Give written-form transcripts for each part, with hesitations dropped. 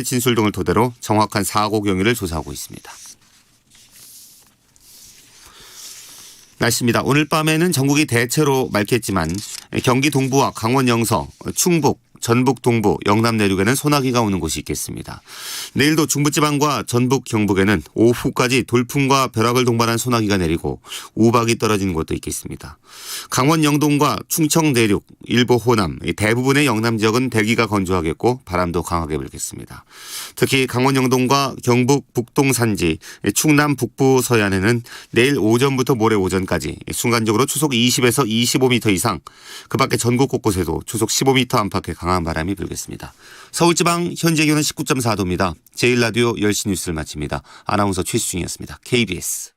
진술 등을 토대로 정확한 사고 경위를 조사하고 있습니다. 날씨입니다. 오늘 밤에는 전국이 대체로 맑겠지만 경기 동부와 강원 영서, 충북, 전북 동부, 영남 내륙에는 소나기가 오는 곳이 있겠습니다. 내일도 중부지방과 전북 경북에는 오후까지 돌풍과 벼락을 동반한 소나기가 내리고 우박이 떨어지는 곳도 있겠습니다. 강원 영동과 충청 내륙, 일부 호남, 대부분의 영남 지역은 대기가 건조하겠고 바람도 강하게 불겠습니다. 특히 강원 영동과 경북 북동 산지, 충남 북부 서해안에는 내일 오전부터 모레 오전까지 순간적으로 초속 20에서 25m 이상, 그밖에 전국 곳곳에도 초속 15m 안팎의 강한 바람이 불겠습니다. 서울지방 현재 기온은 19.4도입니다. 제1라디오 10시 뉴스를 마칩니다. 아나운서 최수중이었습니다. KBS.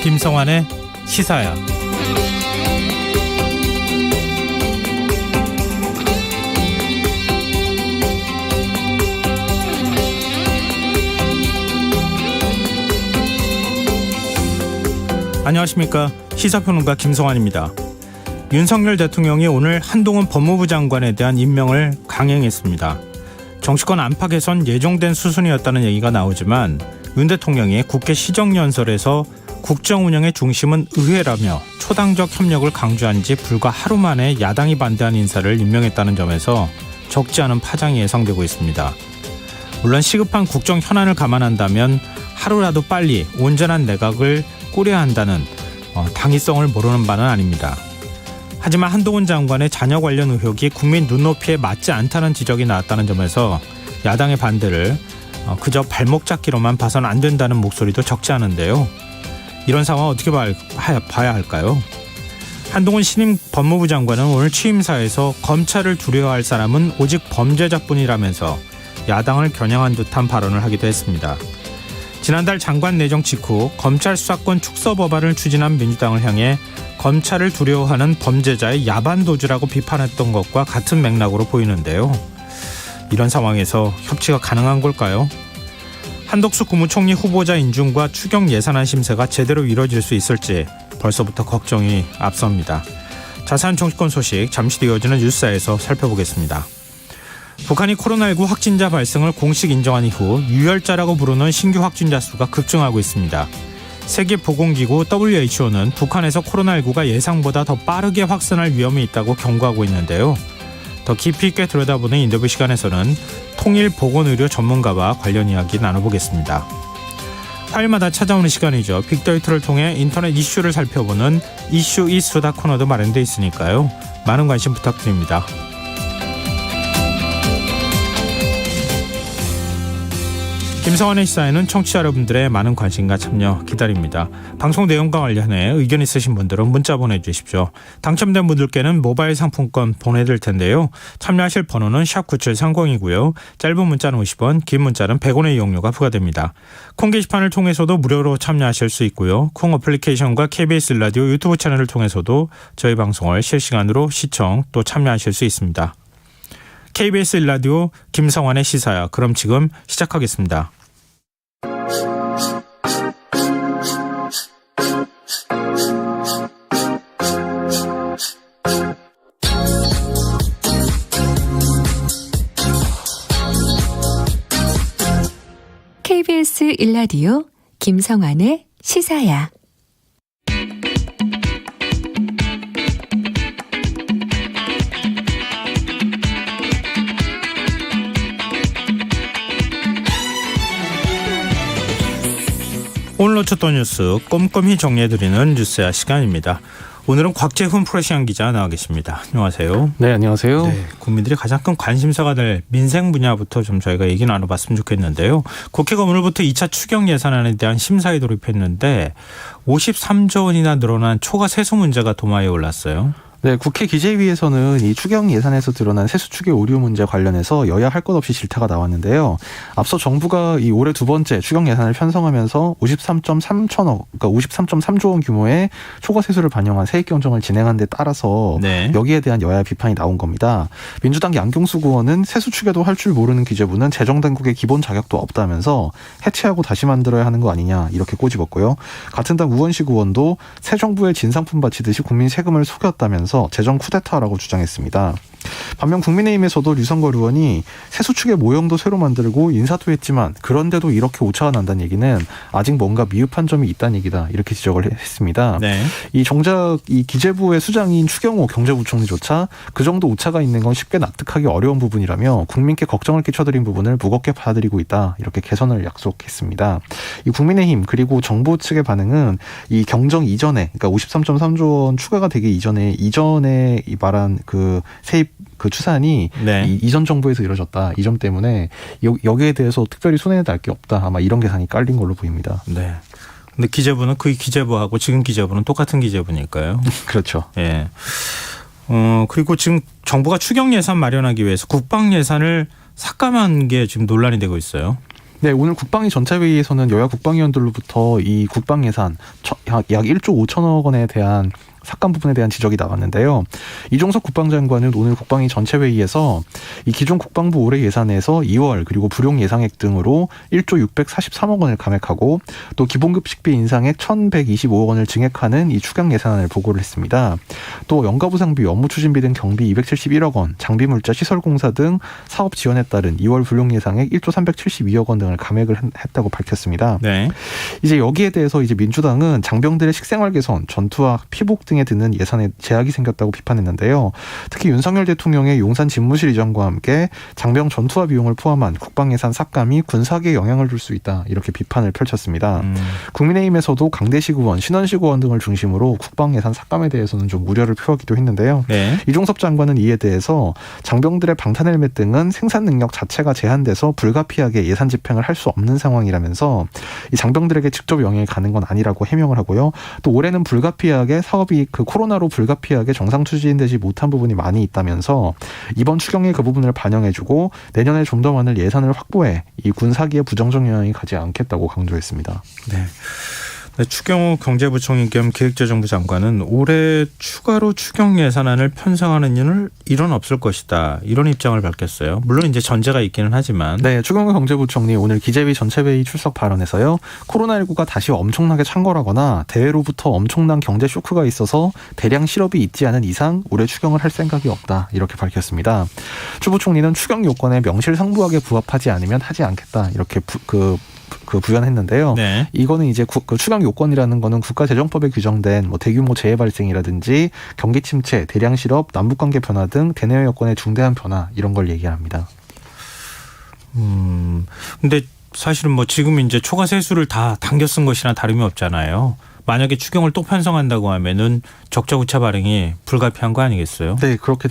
김성환의 시사야. 안녕하십니까. 시사평론가 김성환입니다. 윤석열 대통령이 오늘 한동훈 법무부 장관에 대한 임명을 강행했습니다. 정치권 안팎 개선 예정된 수순이었다는 얘기가 나오지만 윤 대통령이 국회 시정연설에서 국정 운영의 중심은 의회라며 초당적 협력을 강조한 지 불과 하루 만에 야당이 반대한 인사를 임명했다는 점에서 적지 않은 파장이 예상되고 있습니다. 물론 시급한 국정 현안을 감안한다면 하루라도 빨리 온전한 내각을 꾸려야 한다는 당위성을 모르는 바는 아닙니다. 하지만 한동훈 장관의 자녀 관련 의혹이 국민 눈높이에 맞지 않다는 지적이 나왔다는 점에서 야당의 반대를 그저 발목 잡기로만 봐서는 안 된다는 목소리도 적지 않은데요. 이런 상황 어떻게 봐야 할까요? 한동훈 신임 법무부 장관은 오늘 취임사에서 검찰을 두려워할 사람은 오직 범죄자뿐이라면서 야당을 겨냥한 듯한 발언을 하기도 했습니다. 지난달 장관 내정 직후 검찰 수사권 축소 법안을 추진한 민주당을 향해 검찰을 두려워하는 범죄자의 야반도주라고 비판했던 것과 같은 맥락으로 보이는데요. 이런 상황에서 협치가 가능한 걸까요? 한덕수 국무총리 후보자 인준과 추경 예산안 심사가 제대로 이뤄질 수 있을지 벌써부터 걱정이 앞섭니다. 자세한 정치권 소식 잠시 뒤 이어지는 뉴스에서 살펴보겠습니다. 북한이 코로나19 확진자 발생을 공식 인정한 이후 유혈자라고 부르는 신규 확진자 수가 급증하고 있습니다. 세계보건기구 WHO는 북한에서 코로나19가 예상보다 더 빠르게 확산할 위험이 있다고 경고하고 있는데요. 더 깊이 있게 들여다보는 인터뷰 시간에서는 통일보건의료 전문가와 관련 이야기 나눠보겠습니다. 화요일마다 찾아오는 시간이죠. 빅데이터를 통해 인터넷 이슈를 살펴보는 이슈 이수다 코너도 마련되어 있으니까요. 많은 관심 부탁드립니다. 김성환의 시사에는 청취자 여러분들의 많은 관심과 참여 기다립니다. 방송 내용과 관련해 의견 있으신 분들은 문자 보내주십시오. 당첨된 분들께는 모바일 상품권 보내드릴 텐데요. 참여하실 번호는 샵9730이고요. 짧은 문자는 50원, 긴 문자는 100원의 이용료가 부과됩니다. 콩 게시판을 통해서도 무료로 참여하실 수 있고요. 콩 어플리케이션과 KBS 라디오 유튜브 채널을 통해서도 저희 방송을 실시간으로 시청 또 참여하실 수 있습니다. KBS 라디오 김성환의 시사야. 그럼 지금 시작하겠습니다. KBS 1라디오 김성환의 시사야. 오늘 놓쳤던 뉴스 꼼꼼히 정리해드리는 뉴스야 시간입니다. 오늘은 곽재훈 프로시안 기자 나와 계십니다. 안녕하세요. 네, 안녕하세요. 네, 국민들이 가장 큰 관심사가 될 민생 분야부터 좀 저희가 얘기 나눠봤으면 좋겠는데요. 국회가 오늘부터 2차 추경 예산안에 대한 심사에 돌입했는데 53조 원이나 늘어난 초과 세수 문제가 도마에 올랐어요. 네, 국회 기재위에서는 이 추경 예산에서 드러난 세수 추계 오류 문제 관련해서 여야 할 것 없이 질타가 나왔는데요. 앞서 정부가 이 올해 두 번째 추경 예산을 편성하면서 53.3조 원 규모의 초과 세수를 반영한 세액 경정을 진행한 데 따라서 네. 여기에 대한 여야 비판이 나온 겁니다. 민주당 양경수 의원은 세수 추계도 할 줄 모르는 기재부는 재정당국의 기본 자격도 없다면서 해체하고 다시 만들어야 하는 거 아니냐 이렇게 꼬집었고요. 같은 당 우원식 의원도 새 정부의 진상품 바치듯이 국민 세금을 속였다면서 재정 쿠데타라고 주장했습니다. 반면 국민의힘에서도 류성걸 의원이 세수축의 모형도 새로 만들고 인사도 했지만 그런데도 이렇게 오차가 난다는 얘기는 아직 뭔가 미흡한 점이 있다는 얘기다 이렇게 지적을 했습니다. 네. 이 정작 이 기재부의 수장인 추경호 경제부총리조차 그 정도 오차가 있는 건 쉽게 납득하기 어려운 부분이라며 국민께 걱정을 끼쳐드린 부분을 무겁게 받아들이고 있다 이렇게 개선을 약속했습니다. 이 국민의힘 그리고 정부 측의 반응은 이 경정 이전에 그러니까 53.3조 원 추가가 되기 이전에 이 말한 그 세입 그 추산이 네. 이전 정부에서 이루어졌다. 이 점 때문에 여기에 대해서 특별히 손해날 게 없다. 아마 이런 계산이 깔린 걸로 보입니다. 네. 근데 기재부는 그 기재부하고 지금 기재부는 똑같은 기재부니까요. 그렇죠. 예. 그리고 지금 정부가 추경 예산 마련하기 위해서 국방 예산을 삭감한 게 지금 논란이 되고 있어요. 네, 오늘 국방위 전체회의에서는 여야 국방위원들로부터 이 국방 예산 약 1조 5천억 원에 대한 삭감 부분에 대한 지적이 나왔는데요. 이종석 국방장관은 오늘 국방위 전체 회의에서 이 기존 국방부 올해 예산에서 2월 그리고 불용 예상액 등으로 1조 643억 원을 감액하고 또 기본급 식비 인상액 1,125억 원을 증액하는 이 추경 예산안을 보고를 했습니다. 또 연가부상비, 업무추진비 등 경비 271억 원, 장비물자, 시설공사 등 사업 지원에 따른 2월 불용 예상액 1조 372억 원 등을 감액을 했다고 밝혔습니다. 네. 이제 여기에 대해서 이제 민주당은 장병들의 식생활 개선, 전투와 피복 등에 드는 예산에 제약이 생겼다고 비판했는데요. 특히 윤석열 대통령의 용산 집무실 이전과 함께 장병 전투화 비용을 포함한 국방 예산 삭감이 군사계에 영향을 줄 수 있다 이렇게 비판을 펼쳤습니다. 국민의힘에서도 강대식 의원, 신원식 의원 등을 중심으로 국방 예산 삭감에 대해서는 좀 우려를 표하기도 했는데요. 네. 이종섭 장관은 이에 대해서 장병들의 방탄 헬멧 등은 생산 능력 자체가 제한돼서 불가피하게 예산 집행을 할 수 없는 상황이라면서 이 장병들에게 직접 영향이 가는 건 아니라고 해명을 하고요. 또 올해는 불가피하게 사업이 그 코로나로 불가피하게 정상 추진되지 못한 부분이 많이 있다면서 이번 추경에 그 부분을 반영해주고 내년에 좀 더 많은 예산을 확보해 이 군사기에 부정적 영향이 가지 않겠다고 강조했습니다. 네. 추경호 경제부총리 겸 기획재정부 장관은 올해 추가로 추경 예산안을 편성하는 일은 없을 것이다. 이런 입장을 밝혔어요. 물론 이제 전제가 있기는 하지만. 네, 추경호 경제부총리 오늘 기재위 전체회의 출석 발언에서요. 코로나19가 다시 엄청나게 창궐하거나 대외로부터 엄청난 경제 쇼크가 있어서 대량 실업이 있지 않은 이상 올해 추경을 할 생각이 없다. 이렇게 밝혔습니다. 추 부총리는 추경 요건에 명실상부하게 부합하지 않으면 하지 않겠다. 이렇게 부연했는데요. 네. 이거는 이제 추경 요건이라는 거는 국가재정법에 규정된 뭐 대규모 재해 발생이라든지 경기 침체, 대량 실업, 남북관계 변화 등 대내외 여건의 중대한 변화 이런 걸 얘기합니다. 근데 사실은 뭐 지금 이제 초과 세수를 다 당겨 쓴 것이나 다름이 없잖아요. 만약에 추경을 또 편성한다고 하면은 적자 구차 발행이 불가피한 거 아니겠어요? 네, 그렇게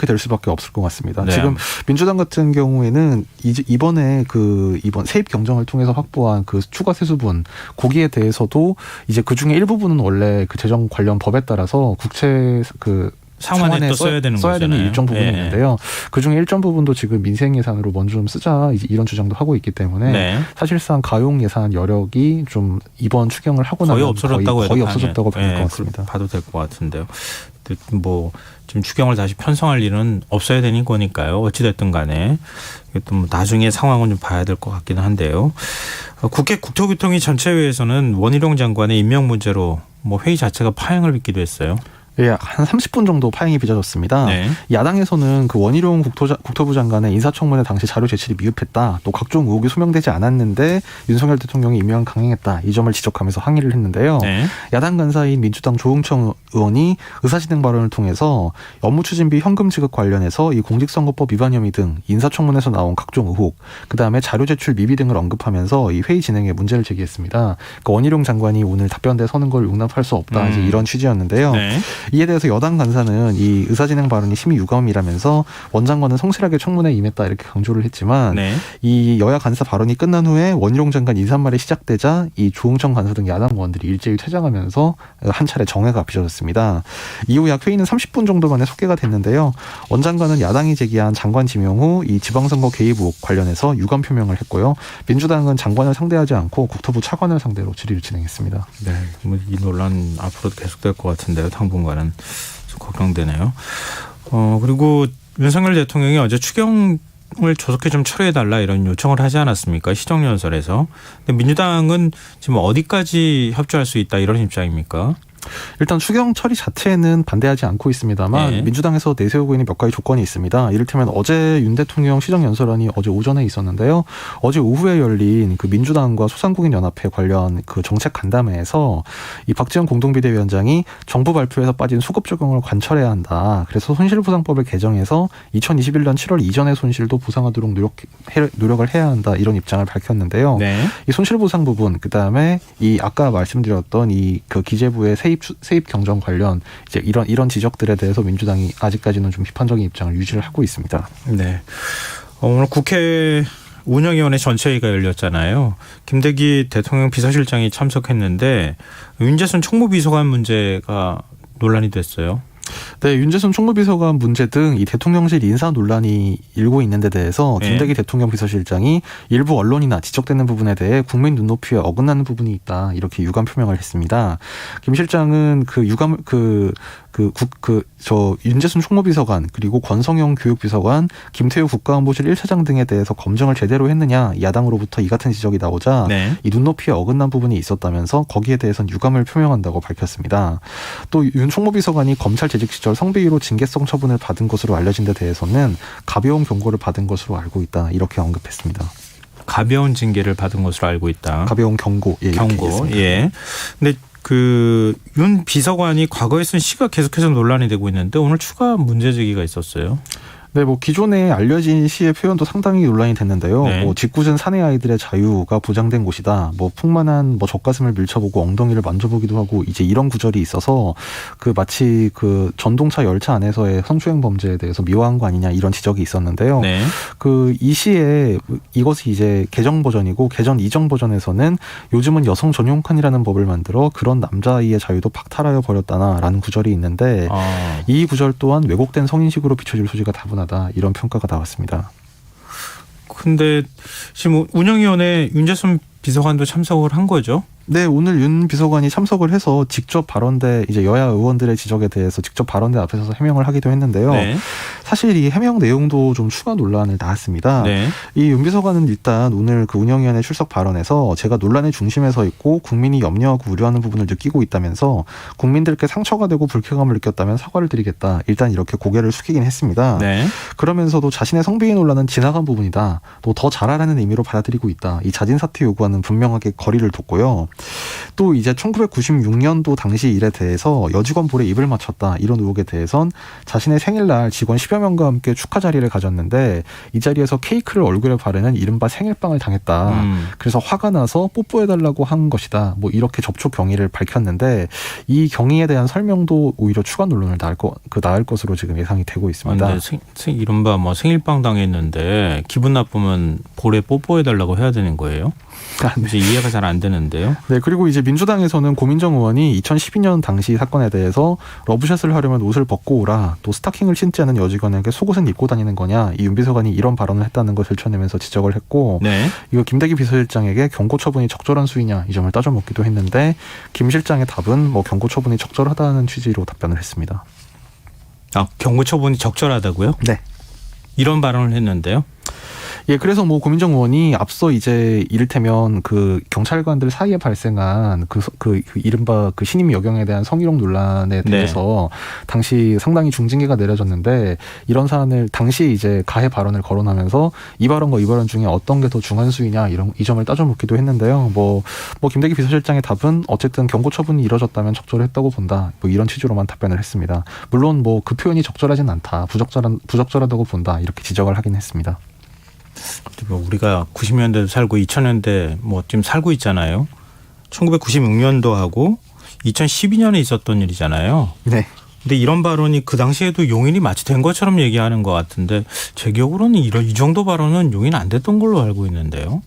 될 수밖에 없을 것 같습니다. 네. 지금 민주당 같은 경우에는 이번 세입 경정을 통해서 확보한 그 추가 세수분 거기에 대해서도 이제 그 중에 일부분은 원래 그 재정 관련 법에 따라서 국채 상환에 또 써야 되는 일정 부분이 예. 있는데요. 그중에 일정 부분도 지금 민생 예산으로 먼저 좀 쓰자 이런 주장도 하고 있기 때문에 네. 사실상 가용 예산 여력이 좀 이번 추경을 하고 나면 거의 없어졌다고 볼 것 같습니다. 봐도 될 것 같은데요. 뭐 지금 추경을 다시 편성할 일은 없어야 되는 거니까요. 어찌됐든 간에 이것도 뭐 나중에 상황은 좀 봐야 될 것 같기는 한데요. 국회 국토교통위 전체회에서는 원희룡 장관의 임명 문제로 뭐 회의 자체가 파행을 빚기도 했어요. 예, 한 30분 정도 파행이 빚어졌습니다. 네. 야당에서는 그 원희룡 국토부 장관의 인사청문회 당시 자료 제출이 미흡했다. 또 각종 의혹이 소명되지 않았는데 윤석열 대통령이 임명 강행했다. 이 점을 지적하면서 항의를 했는데요. 네. 야당 간사인 민주당 조응천 의원이 의사진행 발언을 통해서 업무추진비 현금 지급 관련해서 이 공직선거법 위반 혐의 등 인사청문회에서 나온 각종 의혹, 그다음에 자료 제출 미비 등을 언급하면서 이 회의 진행에 문제를 제기했습니다. 그러니까 원희룡 장관이 오늘 답변대에 서는 걸 용납할 수 없다. 이제 이런 취지였는데요. 네. 이에 대해서 여당 간사는 이 의사진행 발언이 심히 유감이라면서 원 장관은 성실하게 청문회에 임했다 이렇게 강조를 했지만 네. 이 여야 간사 발언이 끝난 후에 원희룡 장관 인사말이 시작되자 이 조응천 간사 등 야당 의원들이 일제히 퇴장하면서 한 차례 정회가 빚어졌습니다. 이후 약 회의는 30분 정도 만에 속개가 됐는데요. 원 장관은 야당이 제기한 장관 지명 후 이 지방선거 개입 의혹 관련해서 유감 표명을 했고요. 민주당은 장관을 상대하지 않고 국토부 차관을 상대로 질의를 진행했습니다. 네, 뭐 이 논란 앞으로도 계속될 것 같은데요. 당분간은 좀 걱정되네요. 그리고 윤석열 대통령이 어제 추경을 조속히 좀 처리해달라 이런 요청을 하지 않았습니까? 시정연설에서. 근데 민주당은 지금 어디까지 협조할 수 있다 이런 입장입니까? 일단 추경 처리 자체는 반대하지 않고 있습니다만 네. 민주당에서 내세우고 있는 몇 가지 조건이 있습니다. 이를테면 어제 윤 대통령 시정연설안이 어제 오전에 있었는데요. 어제 오후에 열린 그 민주당과 소상공인연합회 관련 그 정책 간담회에서 이 박지원 공동비대위원장이 정부 발표에서 빠진 수급 적용을 관철해야 한다. 그래서 손실보상법을 개정해서 2021년 7월 이전의 손실도 보상하도록 노력을 해야 한다. 이런 입장을 밝혔는데요. 네. 이 손실보상 부분, 그 다음에 이 아까 말씀드렸던 이 그 기재부의 세입 경정 관련 이제 이런 지적들에 대해서 민주당이 아직까지는 좀 비판적인 입장을 유지를 하고 있습니다. 네. 오늘 국회 운영위원회 전체회의가 열렸잖아요. 김대기 대통령 비서실장이 참석했는데 윤재순 총무비서관 문제가 논란이 됐어요. 네, 윤재순 총무비서관 문제 등 이 대통령실 인사 논란이 일고 있는 데 대해서 김대기 대통령 비서실장이 일부 언론이나 지적되는 부분에 대해 국민 눈높이에 어긋나는 부분이 있다. 이렇게 유감 표명을 했습니다. 김 실장은 윤재순 총무비서관 그리고 권성영 교육비서관, 김태우 국가안보실 1차장 등에 대해서 검증을 제대로 했느냐 야당으로부터 이 같은 지적이 나오자 네. 이 눈높이에 어긋난 부분이 있었다면서 거기에 대해서는 유감을 표명한다고 밝혔습니다. 또 윤 총무비서관이 검찰 재직 시절 성비위로 징계성 처분을 받은 것으로 알려진 데 대해서는 가벼운 경고를 받은 것으로 알고 있다. 이렇게 언급했습니다. 가벼운 징계를 받은 것으로 알고 있다. 가벼운 경고. 예, 경고. 예. 근데 윤 비서관이 과거에 쓴 시가 계속해서 논란이 되고 있는데 오늘 추가 문제 제기가 있었어요. 네, 뭐 기존에 알려진 시의 표현도 상당히 논란이 됐는데요. 네. 뭐 짓궂은 사내 아이들의 자유가 보장된 곳이다. 뭐 풍만한 뭐 젖가슴을 밀쳐보고 엉덩이를 만져보기도 하고 이제 이런 구절이 있어서 그 마치 그 전동차 열차 안에서의 성추행 범죄에 대해서 미화한 거 아니냐 이런 지적이 있었는데요. 네. 그 이 시에 이것이 이제 개정 버전이고 개정 이전 버전에서는 요즘은 여성 전용 칸이라는 법을 만들어 그런 남자아이의 자유도 박탈하여 버렸다나라는 구절이 있는데 이 구절 또한 왜곡된 성인식으로 비춰질 소지가 다분하다 이런 평가가 나왔습니다. 근데 지금 운영위원회 윤재순 비서관도 참석을 한 거죠? 네, 오늘 윤 비서관이 참석을 해서 직접 발언대 이제 여야 의원들의 지적에 대해서 직접 발언대 앞에서 해명을 하기도 했는데요. 네. 사실 이 해명 내용도 좀 추가 논란을 낳았습니다. 네. 이 윤 비서관은 일단 오늘 그 운영위원회 출석 발언에서 제가 논란의 중심에 서 있고 국민이 염려하고 우려하는 부분을 느끼고 있다면서 국민들께 상처가 되고 불쾌감을 느꼈다면 사과를 드리겠다. 일단 이렇게 고개를 숙이긴 했습니다. 네. 그러면서도 자신의 성비위 논란은 지나간 부분이다. 또 더 잘하라는 의미로 받아들이고 있다. 이 자진 사퇴 요구와는 분명하게 거리를 뒀고요. 또 이제 1996년도 당시 일에 대해서 여직원 볼에 입을 맞췄다. 이런 의혹에 대해선 자신의 생일날 직원 10여 명과 함께 축하 자리를 가졌는데 이 자리에서 케이크를 얼굴에 바르는 이른바 생일빵을 당했다. 그래서 화가 나서 뽀뽀해달라고 한 것이다. 뭐 이렇게 접촉 경위를 밝혔는데 이 경위에 대한 설명도 오히려 추가 논란을 낳을 것으로 지금 예상이 되고 있습니다. 이른바 뭐 생일빵 당했는데 기분 나쁘면 볼에 뽀뽀해달라고 해야 되는 거예요? 이제 이해가 잘 안 되는데요. 네, 그리고 이제 민주당에서는 고민정 의원이 2012년 당시 사건에 대해서 러브샷을 하려면 옷을 벗고 오라. 또 스타킹을 신지 않은 여직원에게 속옷은 입고 다니는 거냐. 이 윤 비서관이 이런 발언을 했다는 것을 쳐내면서 지적을 했고 네. 이거 김대기 비서실장에게 경고 처분이 적절한 수위냐 이 점을 따져먹기도 했는데 김 실장의 답은 뭐 경고 처분이 적절하다는 취지로 답변을 했습니다. 경고 처분이 적절하다고요? 네. 이런 발언을 했는데요. 예, 그래서 뭐 고민정 의원이 앞서 이제 이를테면 그 경찰관들 사이에 발생한 그 이른바 그 신임 여경에 대한 성희롱 논란에 대해서 당시 상당히 중징계가 내려졌는데 이런 사안을 당시 이제 가해 발언을 거론하면서 이 발언과 이 발언 중에 어떤 게 더 중한 수위냐 이 점을 따져묻기도 했는데요. 뭐 김대기 비서실장의 답은 어쨌든 경고 처분이 이뤄졌다면 적절했다고 본다. 뭐 이런 취지로만 답변을 했습니다. 물론 뭐 그 표현이 적절하진 않다. 부적절하다고 본다. 이렇게 지적을 하긴 했습니다. 우리가 90년대도 살고 2000년대 뭐 지금 살고 있잖아요. 1996년도하고 2012년에 있었던 일이잖아요. 네. 근데 이런 발언이 그 당시에도 용인이 마치 된 것처럼 얘기하는 것 같은데 제 기억으로는 이 정도 발언은 용인 안 됐던 걸로 알고 있는데요.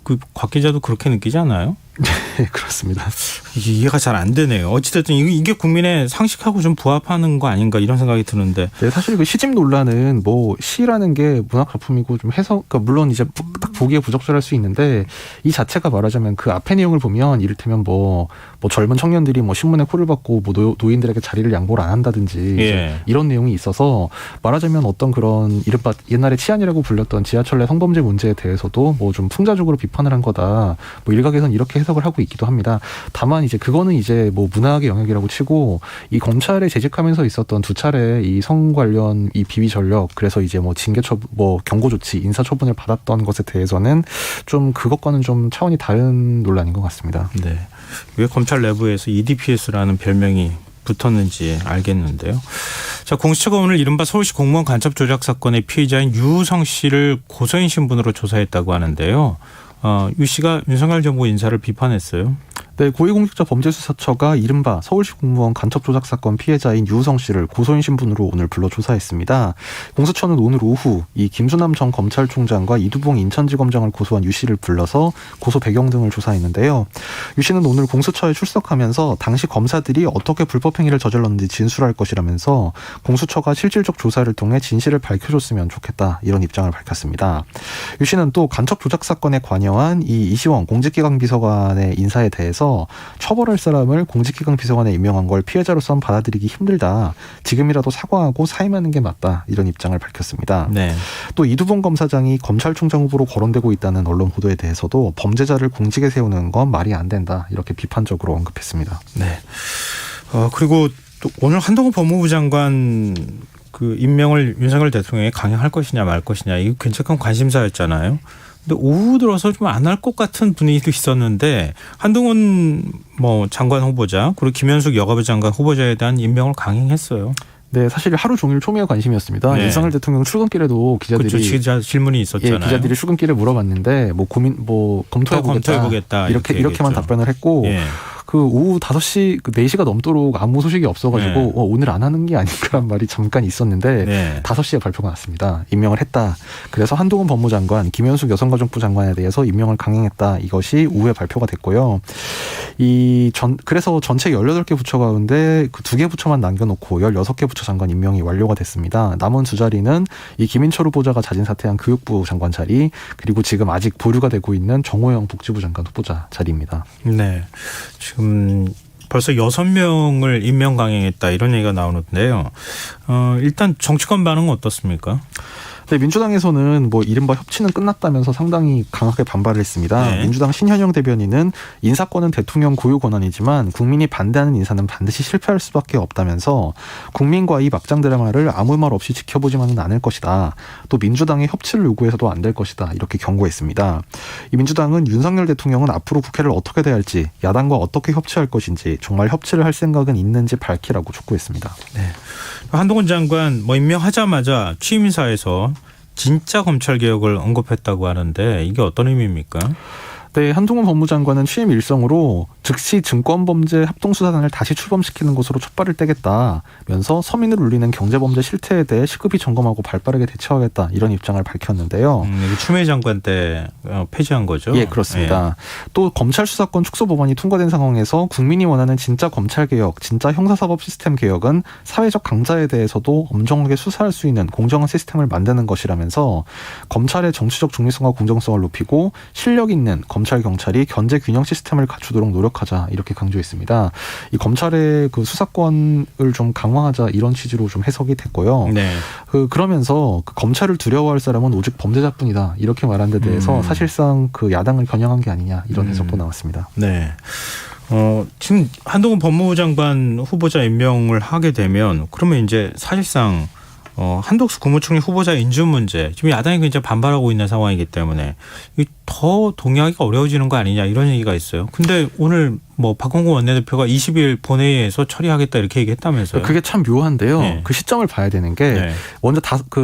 그 곽 기자도 그렇게 느끼지 않아요? 네, 그렇습니다. 이해가 잘 안 되네요. 어찌됐든 이게 국민의 상식하고 좀 부합하는 거 아닌가 이런 생각이 드는데. 네, 사실 그 시집 논란은 뭐 시라는 게 문학 작품이고 좀 해석, 그러니까 물론 이제 딱 보기에 부적절할 수 있는데 이 자체가 말하자면 그 앞에 내용을 보면 이를테면 뭐 젊은 청년들이 뭐 신문에 콜을 받고 뭐 노인들에게 자리를 양보를 안 한다든지 예. 이런 내용이 있어서 말하자면 어떤 그런 이른바 옛날에 치안이라고 불렸던 지하철 내 성범죄 문제에 대해서도 뭐 좀 풍자적으로 비판을 한 거다. 뭐 일각에서는 이렇게 해석을 하고 있기도 합니다. 다만 이제 그거는 이제 뭐 문학의 영역이라고 치고 이 재직하면서 있었던 두 차례 이 성 관련 이 비위 전력 그래서 이제 뭐 징계 처분, 뭐 경고 조치, 인사 처분을 받았던 것에 대해서는 좀 그것과는 좀 차원이 다른 논란인 것 같습니다. 네. 왜 검찰 내부에서 EDPS라는 별명이 붙었는지 알겠는데요. 자, 공수처가 오늘 이른바 서울시 공무원 간첩 조작 사건의 피의자인 유우성 씨를 고소인 신분으로 조사했다고 하는데요. 유 씨가 윤석열 정부 인사를 비판했어요. 네, 고위공직자 범죄수사처가 이른바 서울시 공무원 간첩 조작 사건 피해자인 유우성 씨를 고소인 신분으로 오늘 불러 조사했습니다. 공수처는 오늘 오후 이 김수남 전 검찰총장과 이두봉 인천지검장을 고소한 유 씨를 불러서 고소 배경 등을 조사했는데요. 유 씨는 오늘 공수처에 출석하면서 당시 검사들이 어떻게 불법 행위를 저질렀는지 진술할 것이라면서 공수처가 실질적 조사를 통해 진실을 밝혀줬으면 좋겠다 이런 입장을 밝혔습니다. 유 씨는 또 간첩 조작 사건에 관여한 이 이시원 공직기강 비서관의 인사에 대해서 처벌할 사람을 공직기강 비서관에 임명한 걸 피해자로서는 받아들이기 힘들다. 지금이라도 사과하고 사임하는 게 맞다. 이런 입장을 밝혔습니다. 네. 또 이두봉 검사장이 검찰총장 후보로 거론되고 있다는 언론 보도에 대해서도 범죄자를 공직에 세우는 건 말이 안 된다. 이렇게 비판적으로 언급했습니다. 네. 그리고 또 오늘 한동훈 법무부 장관 그 임명을 윤석열 대통령이 강행할 것이냐 말 것이냐 이거 굉장히 관심사였잖아요. 근데 오후 들어서 좀 안 할 것 같은 분위기도 있었는데 한동훈 장관 후보자 그리고 김현숙 여가부 장관 후보자에 대한 임명을 강행했어요. 네, 사실 하루 종일 초미의 관심이었습니다. 네. 윤석열 대통령 출근길에도 기자들이 그렇죠. 기자 질문이 있었잖아요. 기자들이 출근길에 물어봤는데 검토해보겠다 이렇게만 답변을 했고. 예. 그 오후 5시, 4시가 넘도록 아무 소식이 없어가지고 네. 오늘 안 하는 게 아닌가라는 말이 잠깐 있었는데 네. 5시에 발표가 났습니다. 임명을 했다. 그래서 한동훈 법무장관, 김현숙 여성가족부 장관에 대해서 임명을 강행했다. 이것이 오후에 발표가 됐고요. 그래서 전체 18개 부처 가운데 그 2개 부처만 남겨놓고 16개 부처 장관 임명이 완료가 됐습니다. 남은 2자리는 이 김인철 후보자가 자진 사퇴한 교육부 장관 자리 그리고 지금 아직 보류가 되고 있는 정호영 복지부 장관 후보자 자리입니다. 네. 지금 벌써 6명을 임명 강행했다 이런 얘기가 나오는데요. 일단 정치권 반응은 어떻습니까? 네, 민주당에서는 이른바 협치는 끝났다면서 상당히 강하게 반발을 했습니다. 네. 민주당 신현영 대변인은 인사권은 대통령 고유 권한이지만 국민이 반대하는 인사는 반드시 실패할 수밖에 없다면서 국민과 이 막장 드라마를 아무 말 없이 지켜보지만은 않을 것이다. 또 민주당의 협치를 요구해서도 안 될 것이다. 이렇게 경고했습니다. 이 민주당은 윤석열 대통령은 앞으로 국회를 어떻게 대할지 야당과 어떻게 협치할 것인지 정말 협치를 할 생각은 있는지 밝히라고 촉구했습니다. 네. 한동훈 장관 임명하자마자 취임사에서 진짜 검찰개혁을 언급했다고 하는데 이게 어떤 의미입니까? 네, 한동훈 법무장관은 취임 일성으로 즉시 증권범죄 합동수사단을 다시 출범시키는 것으로 촛발을 떼겠다면서 서민을 울리는 경제범죄 실태에 대해 시급히 점검하고 발빠르게 대처하겠다 이런 입장을 밝혔는데요. 이게 추미애 장관 때 폐지한 거죠? 예, 그렇습니다. 예. 또 검찰 수사권 축소 법안이 통과된 상황에서 국민이 원하는 진짜 검찰개혁, 진짜 형사사법 시스템 개혁은 사회적 강자에 대해서도 엄정하게 수사할 수 있는 공정한 시스템을 만드는 것이라면서 검찰의 정치적 중립성과 공정성을 높이고 실력 있는 검찰 경찰이 견제 균형 시스템을 갖추도록 노력하자 이렇게 강조했습니다. 이 검찰의 그 수사권을 좀 강화하자 이런 취지로 좀 해석이 됐고요. 네. 그러면서 그 검찰을 두려워할 사람은 오직 범죄자뿐이다 이렇게 말한 데 대해서 사실상 그 야당을 겨냥한 게 아니냐 이런 해석도 나왔습니다. 네. 지금 한동훈 법무부 장관 후보자 임명을 하게 되면 그러면 이제 사실상 한덕수 국무총리 후보자 인준 문제 지금 야당이 굉장히 반발하고 있는 상황이기 때문에 더 동의하기가 어려워지는 거 아니냐 이런 얘기가 있어요. 근데 오늘 뭐 박홍근 원내대표가 20일 본회의에서 처리하겠다 이렇게 얘기했다면서요. 그게 참 묘한데요. 네. 그 시점을 봐야 되는 게 네. 먼저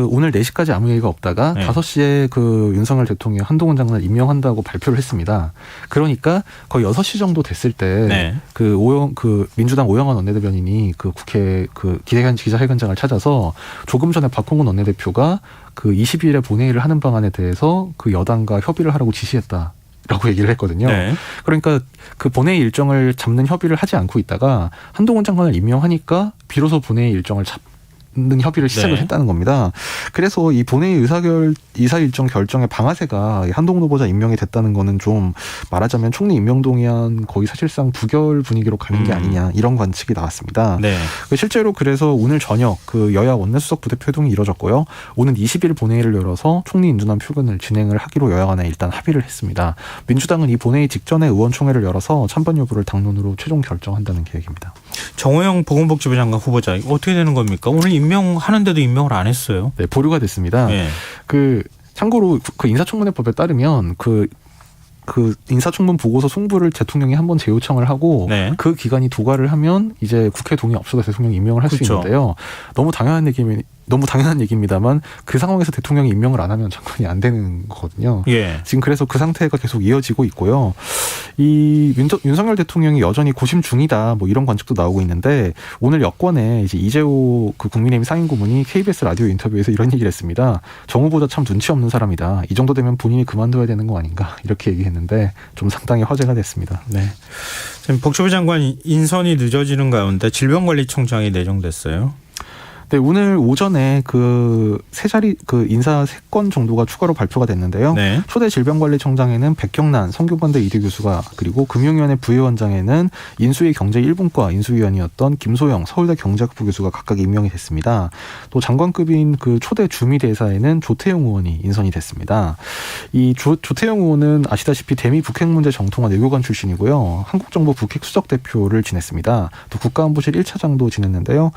오늘 4시까지 아무 얘기가 없다가 네. 5시에 그 윤석열 대통령이 한동훈 장관을 임명한다고 발표를 했습니다. 그러니까 거의 6시 정도 됐을 때 네. 그 민주당 오영환 원내대변인이 그 국회 그 기자회견장을 찾아서 조금 전에 박홍근 원내대표가 그 20일에 본회의를 하는 방안에 대해서 그 여당과 협의를 하라고 지시했다. 라고 얘기를 했거든요. 네. 그러니까 그 본회의 일정을 잡는 협의를 하지 않고 있다가 한동훈 장관을 임명하니까 비로소 본회의 일정을 잡는 협의를 시작을 네. 했다는 겁니다. 그래서 이 본회의 의사 일정 결정의 방아쇠가 한동훈 후보자 임명이 됐다는 거는 좀 말하자면 총리 임명 동의안 거의 사실상 부결 분위기로 가는 게 아니냐 이런 관측이 나왔습니다. 네. 실제로 그래서 오늘 저녁 그 여야 원내수석 부대표 회동이 이뤄졌고요. 오는 20일 본회의를 열어서 총리 인준안 표결을 진행을 하기로 여야 간에 일단 합의를 했습니다. 민주당은 이 본회의 직전에 의원총회를 열어서 찬반 여부를 당론으로 최종 결정한다는 계획입니다. 정호영 보건복지부 장관 후보자 이거 어떻게 되는 겁니까? 오늘 임명하는데도 임명을 안 했어요. 네, 보류가 됐습니다. 네. 그 참고로 그 인사청문회법에 따르면 그 인사청문 보고서 송부를 대통령이 한번 재요청을 하고 네. 그 기간이 도과를 하면 이제 국회 동의 없어도 대통령이 임명을 할 수 그렇죠. 있는데요. 너무 당연한 얘기입니다만 그 상황에서 대통령이 임명을 안 하면 장관이 안 되는 거거든요. 예. 지금 그래서 그 상태가 계속 이어지고 있고요. 이 윤석열 대통령이 여전히 고심 중이다. 뭐 이런 관측도 나오고 있는데 오늘 여권에 이제 이재호 그 국민의힘 상임고문이 KBS 라디오 인터뷰에서 이런 얘기를 했습니다. 정 후보자 참 눈치 없는 사람이다. 이 정도 되면 본인이 그만둬야 되는 거 아닌가 이렇게 얘기했는데 좀 상당히 화제가 됐습니다. 네. 지금 복지부 장관 인선이 늦어지는 가운데 질병관리청장이 내정됐어요. 네, 오늘 오전에 그 인사 3건 정도가 추가로 발표가 됐는데요. 네. 초대 질병관리청장에는 백경란 성균관대 이대 교수가 그리고 금융위원회 부위원장에는 인수위 경제 1분과 인수위원이었던 김소영 서울대 경제학부 교수가 각각 임명이 됐습니다. 또 장관급인 그 초대 주미대사에는 조태용 의원이 인선이 됐습니다. 이 조태용 의원은 아시다시피 대미 북핵 문제 정통한 외교관 출신이고요. 한국정부 북핵 수석 대표를 지냈습니다. 또 국가안보실 1차장도 지냈는데요.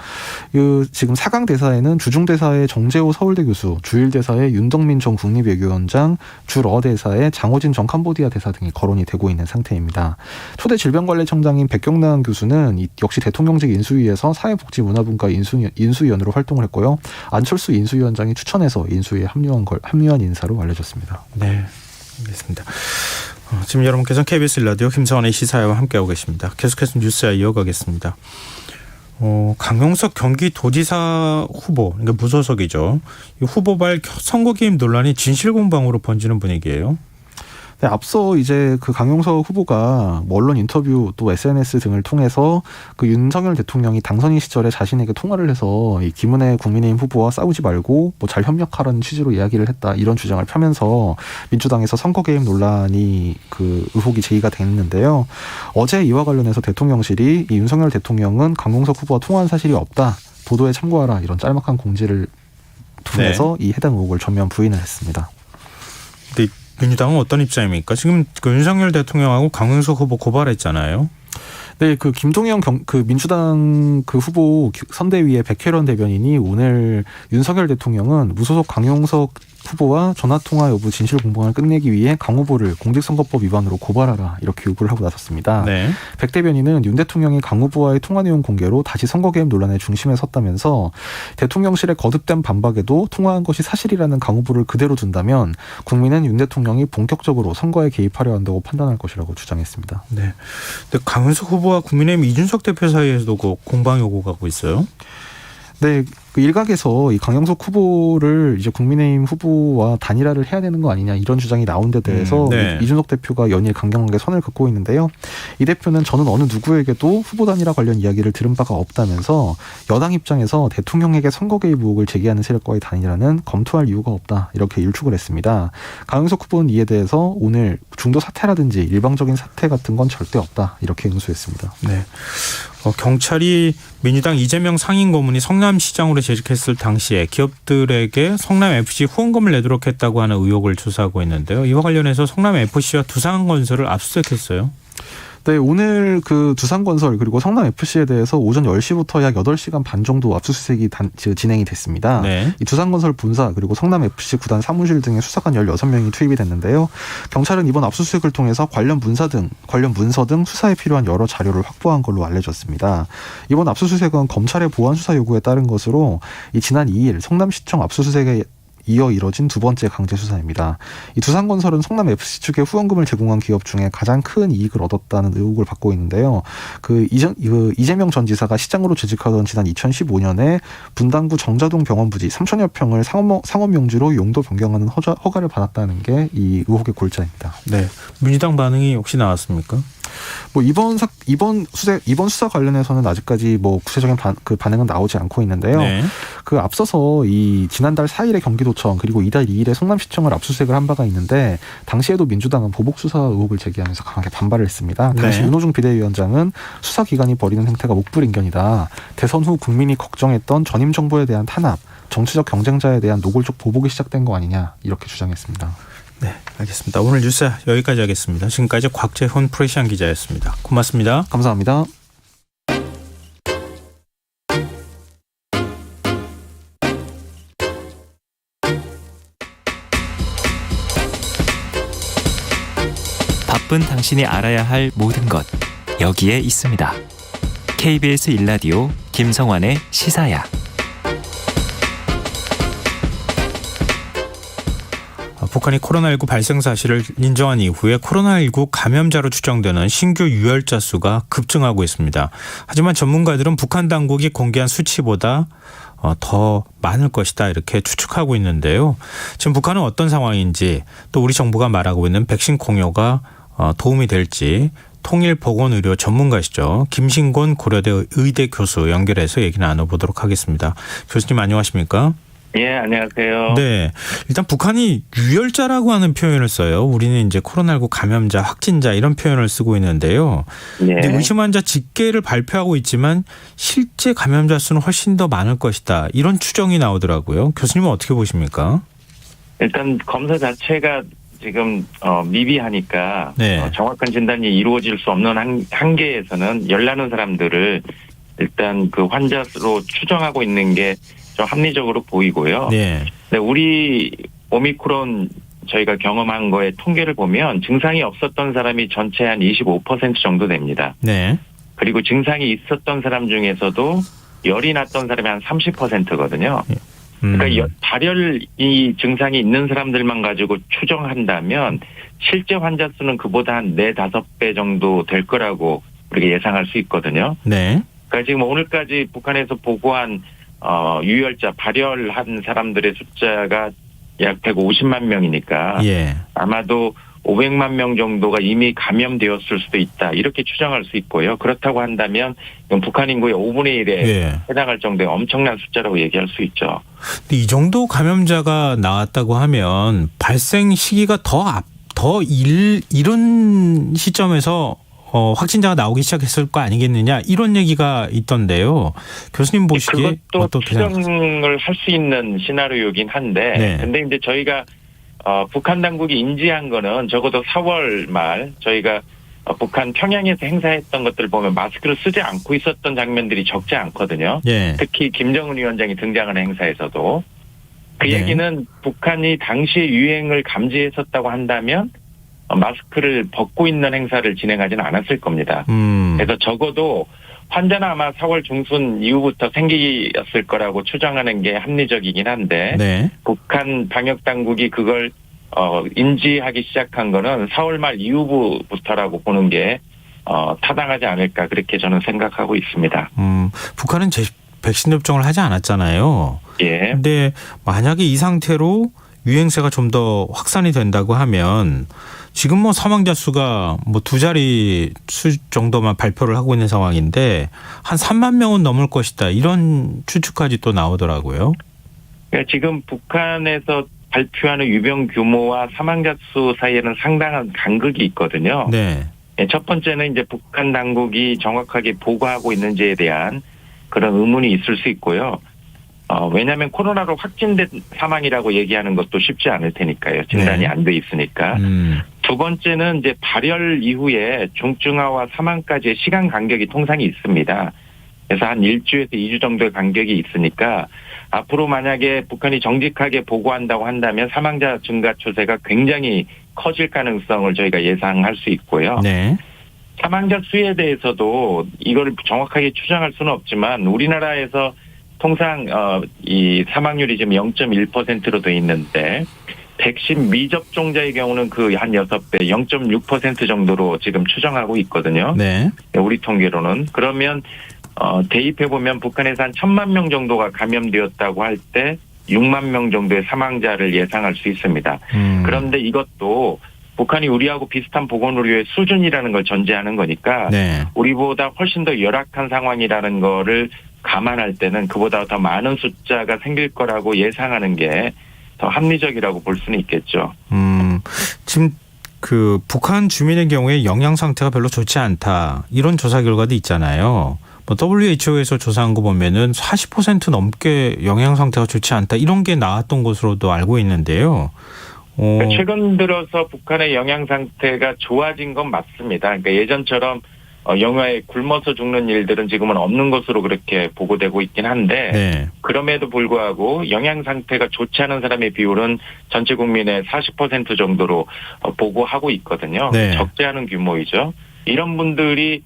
지금 4강 대사에는 주중대사의 정재호 서울대 교수, 주일대사의 윤덕민 전 국립외교원장, 주러대사의 장호진 전 캄보디아 대사 등이 거론이 되고 있는 상태입니다. 초대 질병관리청장인 백경란 교수는 역시 대통령직 인수위에서 사회복지문화분과 인수위원으로 활동을 했고요. 안철수 인수위원장이 추천해서 인수위에 합류한 인사로 알려졌습니다. 네, 알겠습니다. 지금 여러분께서 KBS 라디오 김성환의 시사회와 함께하고 계십니다. 계속해서 뉴스와 이어가겠습니다. 강용석 경기도지사 후보, 그러니까 무소속이죠. 이 후보발 선거 개입 논란이 진실공방으로 번지는 분위기예요. 네, 앞서 이제 그 강용석 후보가 뭐 언론 인터뷰 또 SNS 등을 통해서 그 윤석열 대통령이 당선인 시절에 자신에게 통화를 해서 이 김은혜 국민의힘 후보와 싸우지 말고 뭐 잘 협력하라는 취지로 이야기를 했다 이런 주장을 펴면서 민주당에서 선거 개입 논란이 그 의혹이 제기가 됐는데요. 어제 이와 관련해서 대통령실이 이 윤석열 대통령은 강용석 후보와 통화한 사실이 없다. 보도에 참고하라 이런 짤막한 공지를 통해서 이 해당 의혹을 전면 부인을 했습니다. 근데 민주당은 어떤 입장입니까? 지금 그 윤석열 대통령하고 강용석 후보 고발했잖아요. 네, 그 김동연 그 민주당 그 후보 선대위의 백혜련 대변인이 오늘 윤석열 대통령은 무소속 강용석 후보와 전화통화 여부 진실 공방을 끝내기 위해 강 후보를 공직선거법 위반으로 고발하라 이렇게 요구를 하고 나섰습니다. 네. 백 대변인은 윤 대통령이 강 후보와의 통화 내용 공개로 다시 선거 개입 논란의 중심에 섰다면서 대통령실의 거듭된 반박에도 통화한 것이 사실이라는 강 후보를 그대로 둔다면 국민은 윤 대통령이 본격적으로 선거에 개입하려 한다고 판단할 것이라고 주장했습니다. 네. 근데 강용석 후보와 국민의힘 이준석 대표 사이에서도 그 공방 요구가 하고 있어요. 네, 그 일각에서 이 강용석 후보를 이제 국민의힘 후보와 단일화를 해야 되는 거 아니냐 이런 주장이 나온 데 대해서 네. 이준석 대표가 연일 강경하게 선을 긋고 있는데요. 이 대표는 저는 어느 누구에게도 후보 단일화 관련 이야기를 들은 바가 없다면서 여당 입장에서 대통령에게 선거 개입 의혹을 제기하는 세력과의 단일화는 검토할 이유가 없다 이렇게 일축을 했습니다. 강용석 후보는 이에 대해서 오늘 중도 사태라든지 일방적인 사태 같은 건 절대 없다 이렇게 응수했습니다. 네. 경찰이 민주당 이재명 상임고문이 성남시장으로 재직했을 당시에 기업들에게 성남FC 후원금을 내도록 했다고 하는 의혹을 조사하고 있는데요. 이와 관련해서 성남FC와 두산건설을 압수수색했어요. 네, 오늘 그 두산건설 그리고 성남FC에 대해서 오전 10시부터 약 8시간 반 정도 압수수색이 진행이 됐습니다. 네. 이 두산건설 본사 그리고 성남FC 구단 사무실 등의 수사관 16명이 투입이 됐는데요. 경찰은 이번 압수수색을 통해서 관련 문서 등 수사에 필요한 여러 자료를 확보한 걸로 알려졌습니다. 이번 압수수색은 검찰의 보안 수사 요구에 따른 것으로 이 지난 2일 성남시청 압수수색에 이어 이뤄진 두 번째 강제 수사입니다. 이 두산건설은 성남FC 측에 후원금을 제공한 기업 중에 가장 큰 이익을 얻었다는 의혹을 받고 있는데요. 이재명 전 지사가 시장으로 재직하던 지난 2015년에 분당구 정자동 병원 부지 3천여 평을 상업용지로 용도 변경하는 허가를 받았다는 게 이 의혹의 골자입니다. 네. 민주당 반응이 혹시 나왔습니까? 뭐 이번 수사 관련해서는 아직까지 뭐 구체적인 반응은 나오지 않고 있는데요. 네. 그 앞서서 이 지난달 4일에 경기도청 그리고 이달 2일에 성남시청을 압수수색을 한 바가 있는데 당시에도 민주당은 보복 수사 의혹을 제기하면서 강하게 반발을 했습니다. 당시 네. 윤호중 비대위원장은 수사기관이 벌이는 행태가 목불인견이다. 대선 후 국민이 걱정했던 전임 정부에 대한 탄압, 정치적 경쟁자에 대한 노골적 보복이 시작된 거 아니냐 이렇게 주장했습니다. 네, 알겠습니다. 오늘 뉴스 여기까지 하겠습니다. 지금까지 곽재훈 프레시안 기자였습니다. 고맙습니다. 감사합니다. 바쁜 당신이 알아야 할 모든 것 여기에 있습니다. KBS 1라디오 김성환의 시사야. 북한이 코로나19 발생 사실을 인정한 이후에 코로나19 감염자로 추정되는 신규 유혈자 수가 급증하고 있습니다. 하지만 전문가들은 북한 당국이 공개한 수치보다 더 많을 것이다 이렇게 추측하고 있는데요. 지금 북한은 어떤 상황인지 또 우리 정부가 말하고 있는 백신 공여가 도움이 될지 통일보건의료 전문가시죠. 김신곤 고려대 의대 교수 연결해서 얘기 나눠보도록 하겠습니다. 교수님 안녕하십니까? 예, 안녕하세요. 네. 일단 북한이 유혈자라고 하는 표현을 써요. 우리는 이제 코로나19 감염자, 확진자 이런 표현을 쓰고 있는데요. 예. 근데 의심 환자 집계를 발표하고 있지만 실제 감염자 수는 훨씬 더 많을 것이다. 이런 추정이 나오더라고요. 교수님은 어떻게 보십니까? 일단 검사 자체가 지금 미비하니까 네. 정확한 진단이 이루어질 수 없는 한계에서는 열나는 사람들을 일단 그 환자 수로 추정하고 있는 게 좀 합리적으로 보이고요. 네. 근데 우리 오미크론 저희가 경험한 거에 통계를 보면 증상이 없었던 사람이 전체 한 25% 정도 됩니다. 네. 그리고 증상이 있었던 사람 중에서도 열이 났던 사람이 한 30%거든요. 그러니까 발열이 증상이 있는 사람들만 가지고 추정한다면 실제 환자 수는 그보다 한 4-5배 정도 될 거라고 우리가 예상할 수 있거든요. 네. 그러니까 지금 오늘까지 북한에서 보고한 유혈자 발열한 사람들의 숫자가 약 150만 명이니까 예. 아마도 500만 명 정도가 이미 감염되었을 수도 있다. 이렇게 추정할 수 있고요. 그렇다고 한다면 이건 북한 인구의 5분의 1에 예. 해당할 정도의 엄청난 숫자라고 얘기할 수 있죠. 근데 이 정도 감염자가 나왔다고 하면 발생 시기가 더 이른 시점에서 확진자가 나오기 시작했을 거 아니겠느냐 이런 얘기가 있던데요. 교수님 보시기에 그것도 어떻게 생각하세요? 추정을 할 수 있는 시나리오이긴 한데 네. 근데 이제 저희가 북한 당국이 인지한 거는 적어도 4월 말 저희가 북한 평양에서 행사했던 것들을 보면 마스크를 쓰지 않고 있었던 장면들이 적지 않거든요. 예. 특히 김정은 위원장이 등장하는 행사에서도. 그 네. 얘기는 북한이 당시의 유행을 감지했었다고 한다면 마스크를 벗고 있는 행사를 진행하지는 않았을 겁니다. 그래서 적어도 환자는 아마 4월 중순 이후부터 생기었을 거라고 추정하는 게 합리적이긴 한데 네. 북한 방역당국이 그걸 인지하기 시작한 거는 4월 말 이후부터라고 보는 게 타당하지 않을까 그렇게 저는 생각하고 있습니다. 북한은 백신 접종을 하지 않았잖아요. 예. 근데 만약에 이 상태로 유행세가 좀 더 확산이 된다고 하면 지금 뭐 사망자 수가 뭐 2자리 수 정도만 발표를 하고 있는 상황인데 한 3만 명은 넘을 것이다. 이런 추측까지 또 나오더라고요. 그러니까 지금 북한에서 발표하는 유병 규모와 사망자 수 사이에는 상당한 간극이 있거든요. 네. 첫 번째는 이제 북한 당국이 정확하게 보고하고 있는지에 대한 그런 의문이 있을 수 있고요. 왜냐하면 코로나로 확진된 사망이라고 얘기하는 것도 쉽지 않을 테니까요. 진단이 네. 안 돼 있으니까. 두 번째는 이제 발열 이후에 중증화와 사망까지의 시간 간격이 통상이 있습니다. 그래서 한 1주에서 2주 정도의 간격이 있으니까 앞으로 만약에 북한이 정직하게 보고한다고 한다면 사망자 증가 추세가 굉장히 커질 가능성을 저희가 예상할 수 있고요. 네. 사망자 수에 대해서도 이걸 정확하게 추정할 수는 없지만 우리나라에서 통상 이 사망률이 지금 0.1%로 돼 있는데 백신 미접종자의 경우는 그 한 6배, 0.6% 정도로 지금 추정하고 있거든요. 네. 우리 통계로는. 그러면 대입해보면 북한에서 한 1,000만 명 정도가 감염되었다고 할 때 6만 명 정도의 사망자를 예상할 수 있습니다. 그런데 이것도 북한이 우리하고 비슷한 보건의료의 수준이라는 걸 전제하는 거니까 네. 우리보다 훨씬 더 열악한 상황이라는 거를 감안할 때는 그보다 더 많은 숫자가 생길 거라고 예상하는 게 더 합리적이라고 볼 수는 있겠죠. 지금 그 북한 주민의 경우에 영양 상태가 별로 좋지 않다 이런 조사 결과도 있잖아요. 뭐 WHO에서 조사한 거 보면은 40% 넘게 영양 상태가 좋지 않다 이런 게 나왔던 것으로도 알고 있는데요. 최근 들어서 북한의 영양 상태가 좋아진 건 맞습니다. 그러니까 예전처럼 영화에 굶어서 죽는 일들은 지금은 없는 것으로 그렇게 보고되고 있긴 한데 네. 그럼에도 불구하고 영양 상태가 좋지 않은 사람의 비율은 전체 국민의 40% 정도로 보고하고 있거든요. 네. 적지 않은 규모이죠. 이런 분들이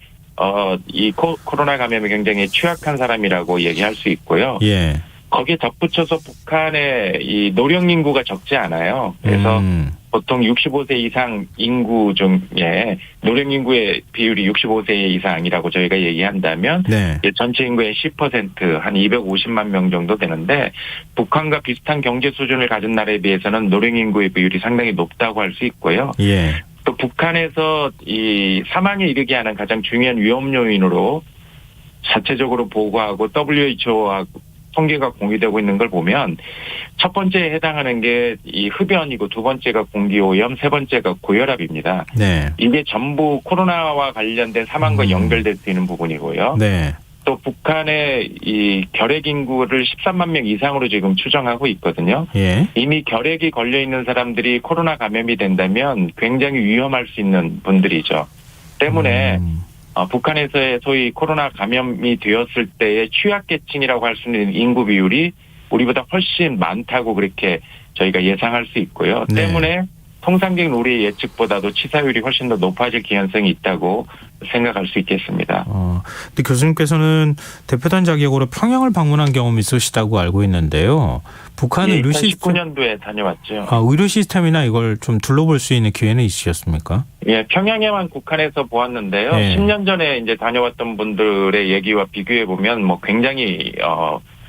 이 코로나 감염에 굉장히 취약한 사람이라고 얘기할 수 있고요. 예. 거기에 덧붙여서 북한의 이 노령 인구가 적지 않아요. 그래서 보통 65세 이상 인구 중에 노령 인구의 비율이 65세 이상이라고 저희가 얘기한다면 네. 전체 인구의 10% 한 250만 명 정도 되는데 북한과 비슷한 경제 수준을 가진 나라에 비해서는 노령 인구의 비율이 상당히 높다고 할 수 있고요. 예. 또 북한에서 이 사망에 이르게 하는 가장 중요한 위험 요인으로 자체적으로 보고하고 WHO하고 통계가 공유되고 있는 걸 보면 첫 번째에 해당하는 게 이 흡연이고 두 번째가 공기오염, 세 번째가 고혈압입니다. 네. 이게 전부 코로나와 관련된 사망과 연결될 수 있는 부분이고요. 네. 또 북한의 이 결핵 인구를 13만 명 이상으로 지금 추정하고 있거든요. 예. 이미 결핵이 걸려 있는 사람들이 코로나 감염이 된다면 굉장히 위험할 수 있는 분들이죠. 때문에 북한에서의 소위 코로나 감염이 되었을 때의 취약계층이라고 할 수 있는 인구 비율이 우리보다 훨씬 많다고 그렇게 저희가 예상할 수 있고요. 네. 때문에 통상적인 우리의 예측보다도 치사율이 훨씬 더 높아질 가능성이 있다고 생각할 수 있겠습니다. 근데 교수님께서는 대표단 자격으로 평양을 방문한 경험이 있으시다고 알고 있는데요. 북한 의료 시스템 2019년도에 다녀왔죠. 의료 시스템이나 이걸 좀 둘러볼 수 있는 기회는 있으셨습니까? 예, 평양에만 국한에서 보았는데요. 네. 10년 전에 이제 다녀왔던 분들의 얘기와 비교해 보면 뭐 굉장히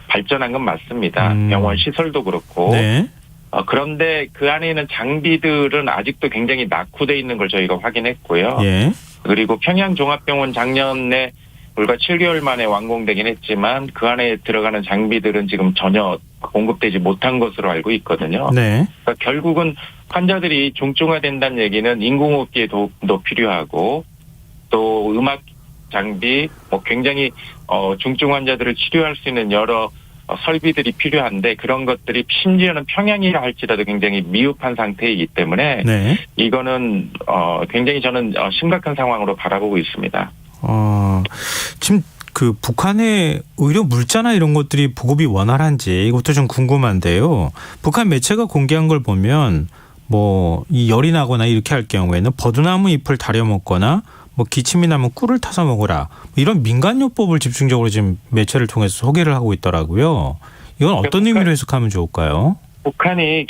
발전한 건 맞습니다. 병원 시설도 그렇고. 네. 그런데 그 안에 있는 장비들은 아직도 굉장히 낙후돼 있는 걸 저희가 확인했고요. 예. 그리고 평양 종합병원 작년에 불과 7개월 만에 완공되긴 했지만 그 안에 들어가는 장비들은 지금 전혀 공급되지 못한 것으로 알고 있거든요. 네. 그러니까 결국은 환자들이 중증화된다는 얘기는 인공호흡기의 도움도 필요하고 또 음악 장비, 뭐 굉장히 중증 환자들을 치료할 수 있는 여러 설비들이 필요한데 그런 것들이 심지어는 평양이라 할지라도 굉장히 미흡한 상태이기 때문에 네. 이거는 굉장히 저는 심각한 상황으로 바라보고 있습니다. 지금 그 북한의 의료 물자나 이런 것들이 보급이 원활한지 이것도 좀 궁금한데요. 북한 매체가 공개한 걸 보면 뭐 이 열이 나거나 이렇게 할 경우에는 버드나무 잎을 다려 먹거나 뭐 기침이 나면 꿀을 타서 먹으라 이런 민간요법을 집중적으로 지금 매체를 통해서 소개를 하고 있더라고요. 이건 어떤 의미로 해석하면 좋을까요? 북한이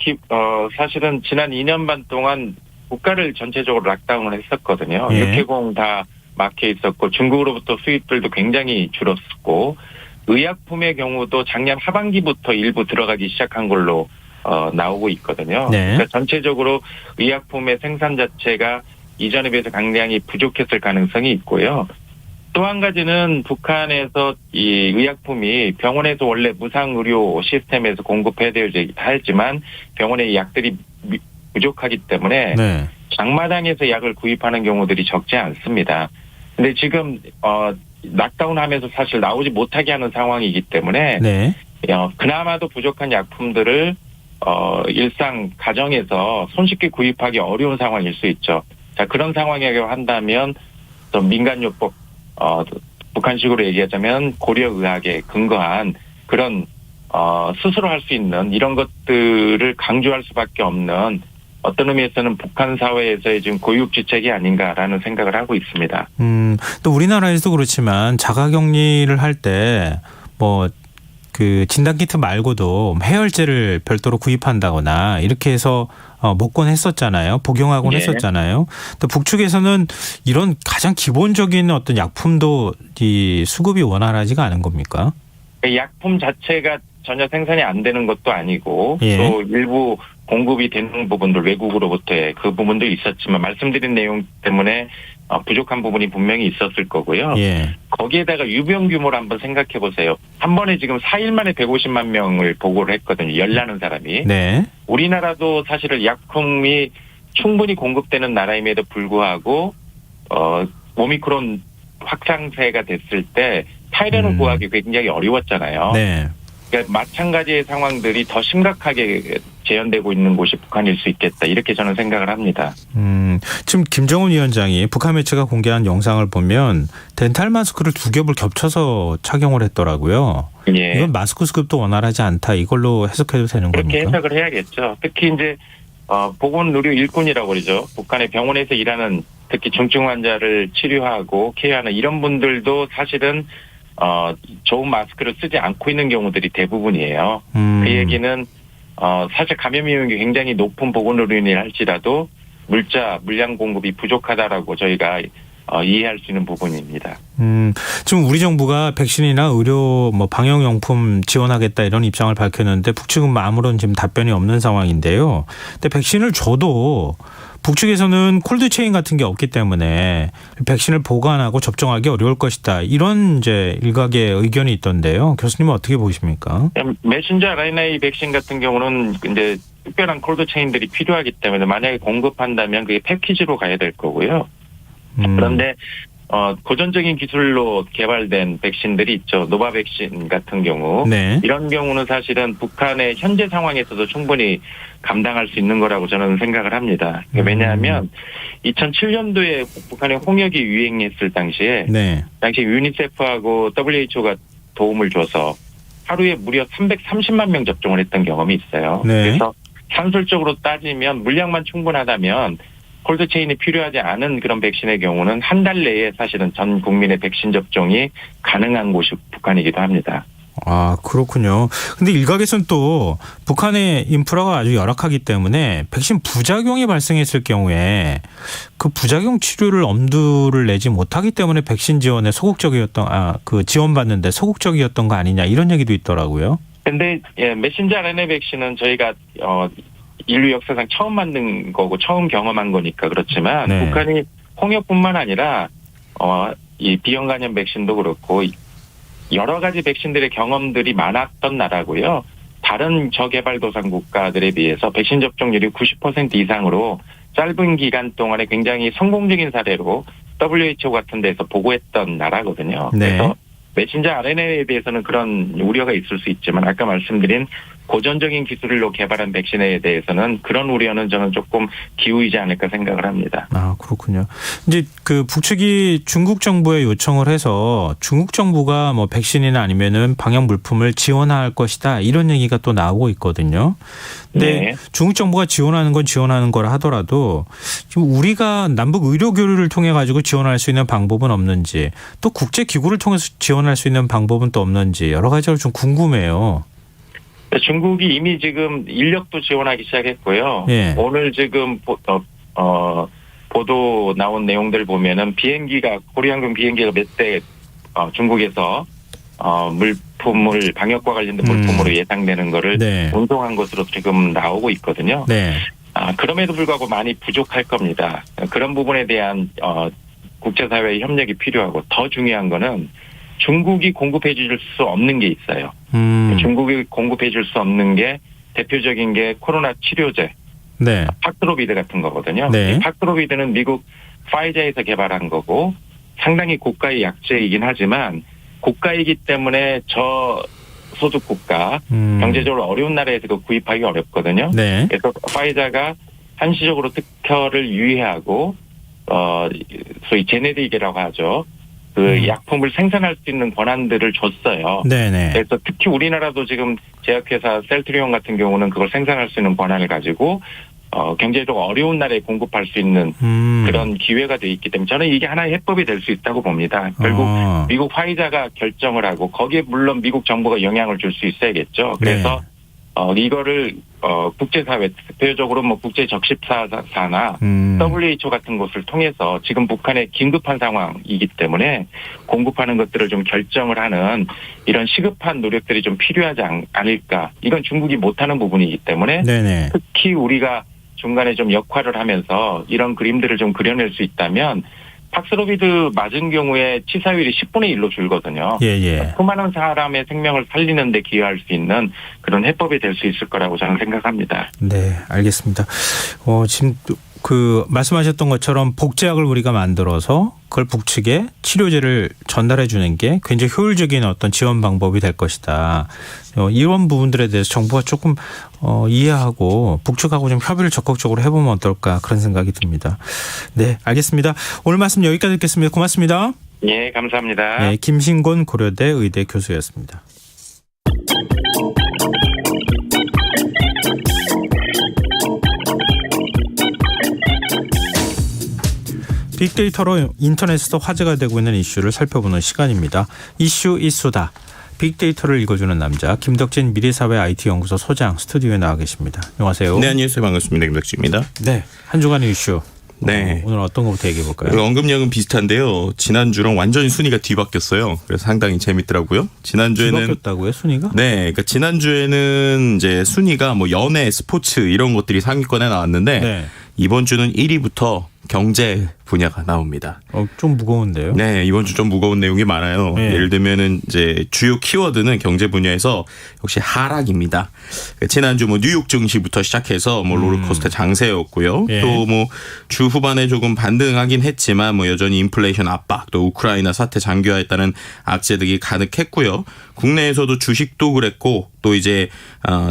사실은 지난 2년 반 동안 국가를 전체적으로 락다운을 했었거든요. 예. 육해공 다 막혀 있었고 중국으로부터 수입들도 굉장히 줄었고 의약품의 경우도 작년 하반기부터 일부 들어가기 시작한 걸로 나오고 있거든요. 네. 그러니까 전체적으로 의약품의 생산 자체가 이전에 비해서 굉장히 부족했을 가능성이 있고요. 또 한 가지는 북한에서 이 의약품이 병원에서 원래 무상 의료 시스템에서 공급해야 하지만 병원의 약들이 부족하기 때문에 네. 장마당에서 약을 구입하는 경우들이 적지 않습니다. 근데 지금 락다운하면서 사실 나오지 못하게 하는 상황이기 때문에 네. 그나마도 부족한 약품들을 일상 가정에서 손쉽게 구입하기 어려운 상황일 수 있죠. 자, 그런 상황이라고 한다면 또 민간요법 북한식으로 얘기하자면 고려의학에 근거한 그런 스스로 할 수 있는 이런 것들을 강조할 수밖에 없는 어떤 의미에서는 북한 사회에서의 지금 고육지책이 아닌가라는 생각을 하고 있습니다. 또 우리나라에서도 그렇지만 자가격리를 할 때 뭐 그 진단키트 말고도 해열제를 별도로 구입한다거나 이렇게 해서 먹곤 했었잖아요. 복용하곤 네. 했었잖아요. 또 북측에서는 이런 가장 기본적인 어떤 약품도 이 수급이 원활하지가 않은 겁니까? 약품 자체가 전혀 생산이 안 되는 것도 아니고 예. 또 일부 공급이 되는 부분들 외국으로부터의 그 부분도 있었지만 말씀드린 내용 때문에 부족한 부분이 분명히 있었을 거고요. 예. 거기에다가 유병 규모를 한번 생각해 보세요. 한 번에 지금 4일 만에 150만 명을 보고를 했거든요. 열나는 사람이. 네. 우리나라도 사실은 약품이 충분히 공급되는 나라임에도 불구하고 오미크론 확산세가 됐을 때 타이레놀 구하기 굉장히 어려웠잖아요. 네. 그러니까 마찬가지의 상황들이 더 심각하게 재현되고 있는 곳이 북한일 수 있겠다. 이렇게 저는 생각을 합니다. 지금 김정은 위원장이 북한 매체가 공개한 영상을 보면 덴탈 마스크를 2겹을 겹쳐서 착용을 했더라고요. 예. 이건 마스크 수급도 원활하지 않다. 이걸로 해석해도 되는 그렇게 겁니까? 해석을 해야겠죠. 특히 이제 보건의료 일꾼이라고 그러죠. 북한의 병원에서 일하는 특히 중증 환자를 치료하고 케어하는 이런 분들도 사실은 좋은 마스크를 쓰지 않고 있는 경우들이 대부분이에요. 그 얘기는 사실 감염 위험이 굉장히 높은 보건의료인이 할지라도 물량 공급이 부족하다라고 저희가 이해할 수 있는 부분입니다. 지금 우리 정부가 백신이나 의료 방역용품 지원하겠다 이런 입장을 밝혔는데 북측은 아무런 지금 답변이 없는 상황인데요. 근데 백신을 줘도 북측에서는 콜드체인 같은 게 없기 때문에 백신을 보관하고 접종하기 어려울 것이다. 이런 이제 일각의 의견이 있던데요. 교수님은 어떻게 보십니까? 메신저 RNA 백신 같은 경우는 이제 특별한 콜드체인들이 필요하기 때문에 만약에 공급한다면 그게 패키지로 가야 될 거고요. 그런데 고전적인 기술로 개발된 백신들이 있죠. 노바 백신 같은 경우. 네. 이런 경우는 사실은 북한의 현재 상황에서도 충분히 감당할 수 있는 거라고 저는 생각을 합니다. 왜냐하면 2007년도에 북한의 홍역이 유행했을 당시에 네. 당시 유니세프하고 WHO가 도움을 줘서 하루에 무려 330만 명 접종을 했던 경험이 있어요. 네. 그래서 산술적으로 따지면 물량만 충분하다면 콜드체인이 필요하지 않은 그런 백신의 경우는 한 달 내에 사실은 전 국민의 백신 접종이 가능한 곳이 북한이기도 합니다. 아, 그렇군요. 근데 일각에서는 또 북한의 인프라가 아주 열악하기 때문에 백신 부작용이 발생했을 경우에 그 부작용 치료를 엄두를 내지 못하기 때문에 백신 지원에 그 지원받는데 소극적이었던 거 아니냐 이런 얘기도 있더라고요. 근데 메신저 RNA 백신은 저희가 인류 역사상 처음 만든 거고 처음 경험한 거니까 그렇지만 네. 북한이 홍역뿐만 아니라 이 비형 간염 백신도 그렇고 여러 가지 백신들의 경험들이 많았던 나라고요. 다른 저개발도상 국가들에 비해서 백신 접종률이 90% 이상으로 짧은 기간 동안에 굉장히 성공적인 사례로 WHO 같은 데서 보고했던 나라거든요. 네. 그래서 메신저 RNA에 대해서는 그런 우려가 있을 수 있지만 아까 말씀드린 고전적인 기술로 개발한 백신에 대해서는 그런 우려는 저는 조금 기우이지 않을까 생각을 합니다. 아, 그렇군요. 이제 그 북측이 중국 정부에 요청을 해서 중국 정부가 백신이나 아니면은 방역 물품을 지원할 것이다 이런 얘기가 또 나오고 있거든요. 근데 네. 중국 정부가 지원하는 건 지원하는 거라 하더라도 지금 우리가 남북 의료 교류를 통해 가지고 지원할 수 있는 방법은 없는지 또 국제 기구를 통해서 지원할 수 있는 방법은 또 없는지 여러 가지로 좀 궁금해요. 중국이 이미 지금 인력도 지원하기 시작했고요. 예. 오늘 지금 보도 나온 내용들 보면은 코리안군 비행기가 몇 대 중국에서 물품을 방역과 관련된 물품으로 예상되는 거를 네. 운송한 것으로 지금 나오고 있거든요. 네. 그럼에도 불구하고 많이 부족할 겁니다. 그런 부분에 대한 국제사회의 협력이 필요하고 더 중요한 거는 중국이 공급해 줄 수 없는 게 있어요. 중국이 공급해 줄 수 없는 게 대표적인 게 코로나 치료제, 네. 팍스로비드 같은 거거든요. 네. 이 팍스로비드는 미국 파이자에서 개발한 거고 상당히 고가의 약제이긴 하지만 고가이기 때문에 소득 국가, 경제적으로 어려운 나라에서 그 구입하기 어렵거든요. 네. 그래서 화이자가 한시적으로 특허를 유예하고 소위 제네릭이라고 하죠. 그 약품을 생산할 수 있는 권한들을 줬어요. 네네. 그래서 특히 우리나라도 지금 제약회사 셀트리온 같은 경우는 그걸 생산할 수 있는 권한을 가지고 경제적으로 어려운 나라에 공급할 수 있는 그런 기회가 돼 있기 때문에 저는 이게 하나의 해법이 될 수 있다고 봅니다. 결국 미국 화이자가 결정을 하고 거기에 물론 미국 정부가 영향을 줄 수 있어야겠죠. 그래서 이거를 국제사회, 대표적으로 뭐 국제적십사나 WHO 같은 곳을 통해서 지금 북한의 긴급한 상황이기 때문에 공급하는 것들을 좀 결정을 하는 이런 시급한 노력들이 좀 필요하지 않을까. 이건 중국이 못하는 부분이기 때문에 네네. 특히 우리가 중간에 좀 역할을 하면서 이런 그림들을 좀 그려낼 수 있다면 팍스로비드 맞은 경우에 치사율이 10분의 1로 줄거든요. 예예. 수많은 사람의 생명을 살리는 데 기여할 수 있는 그런 해법이 될 수 있을 거라고 저는 생각합니다. 네, 알겠습니다. 지금 그 말씀하셨던 것처럼 복제약을 우리가 만들어서 그걸 북측에 치료제를 전달해 주는 게 굉장히 효율적인 어떤 지원 방법이 될 것이다. 이런 부분들에 대해서 정부가 조금 이해하고 북측하고 좀 협의를 적극적으로 해보면 어떨까 그런 생각이 듭니다. 네, 알겠습니다. 오늘 말씀 여기까지 듣겠습니다. 고맙습니다. 예, 감사합니다. 네, 김신곤 고려대 의대 교수였습니다. 빅데이터로 인터넷에서 화제가 되고 있는 이슈를 살펴보는 시간입니다. 이슈 이수다. 빅데이터를 읽어주는 남자 김덕진 미래사회 IT연구소 소장 스튜디오에 나와 계십니다. 안녕하세요. 네, 안녕하세요. 반갑습니다. 김덕진입니다. 네, 한 주간의 이슈. 네. 오늘 어떤 것부터 얘기해 볼까요? 언급량은 비슷한데요. 지난주랑 완전히 순위가 뒤바뀌었어요. 그래서 상당히 재밌더라고요. 지난주에는 뒤바뀌었다고요, 순위가? 네, 그러니까 지난주에는 이제 순위가 뭐 연애, 스포츠 이런 것들이 상위권에 나왔는데 네. 이번 주는 1위부터 경제 분야가 나옵니다. 좀 무거운데요? 네, 이번 주 좀 무거운 내용이 많아요. 네. 예를 들면은 이제 주요 키워드는 경제 분야에서 역시 하락입니다. 지난주 뭐 뉴욕 증시부터 시작해서 뭐 롤러코스터 장세였고요. 예. 또 뭐 주 후반에 조금 반등하긴 했지만 뭐 여전히 인플레이션 압박, 또 우크라이나 사태 장기화에 따른 악재들이 가득했고요. 국내에서도 주식도 그랬고 또 이제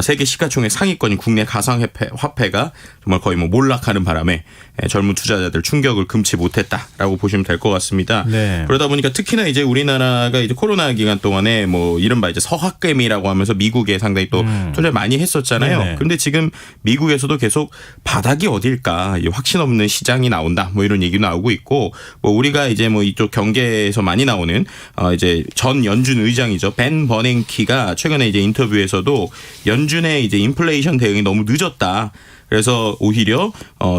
세계 시가총액 상위권인 국내 가상화폐가 정말 거의 뭐 몰락하는 바람에 젊은 투자자들 충격을 금치 못했다라고 보시면 될 것 같습니다. 네. 그러다 보니까 특히나 이제 우리나라가 이제 코로나 기간 동안에 뭐 이른바 이제 서학개미라고 하면서 미국에 상당히 또 투자를 많이 했었잖아요. 네네. 그런데 지금 미국에서도 계속 바닥이 어딜까 확신 없는 시장이 나온다 뭐 이런 얘기 나오고 있고 뭐 우리가 이제 뭐 이쪽 경제에서 많이 나오는 이제 전 연준 의장이죠. 벤 버냉키가 최근에 이제 인터뷰에서도 연준의 이제 인플레이션 대응이 너무 늦었다. 그래서 오히려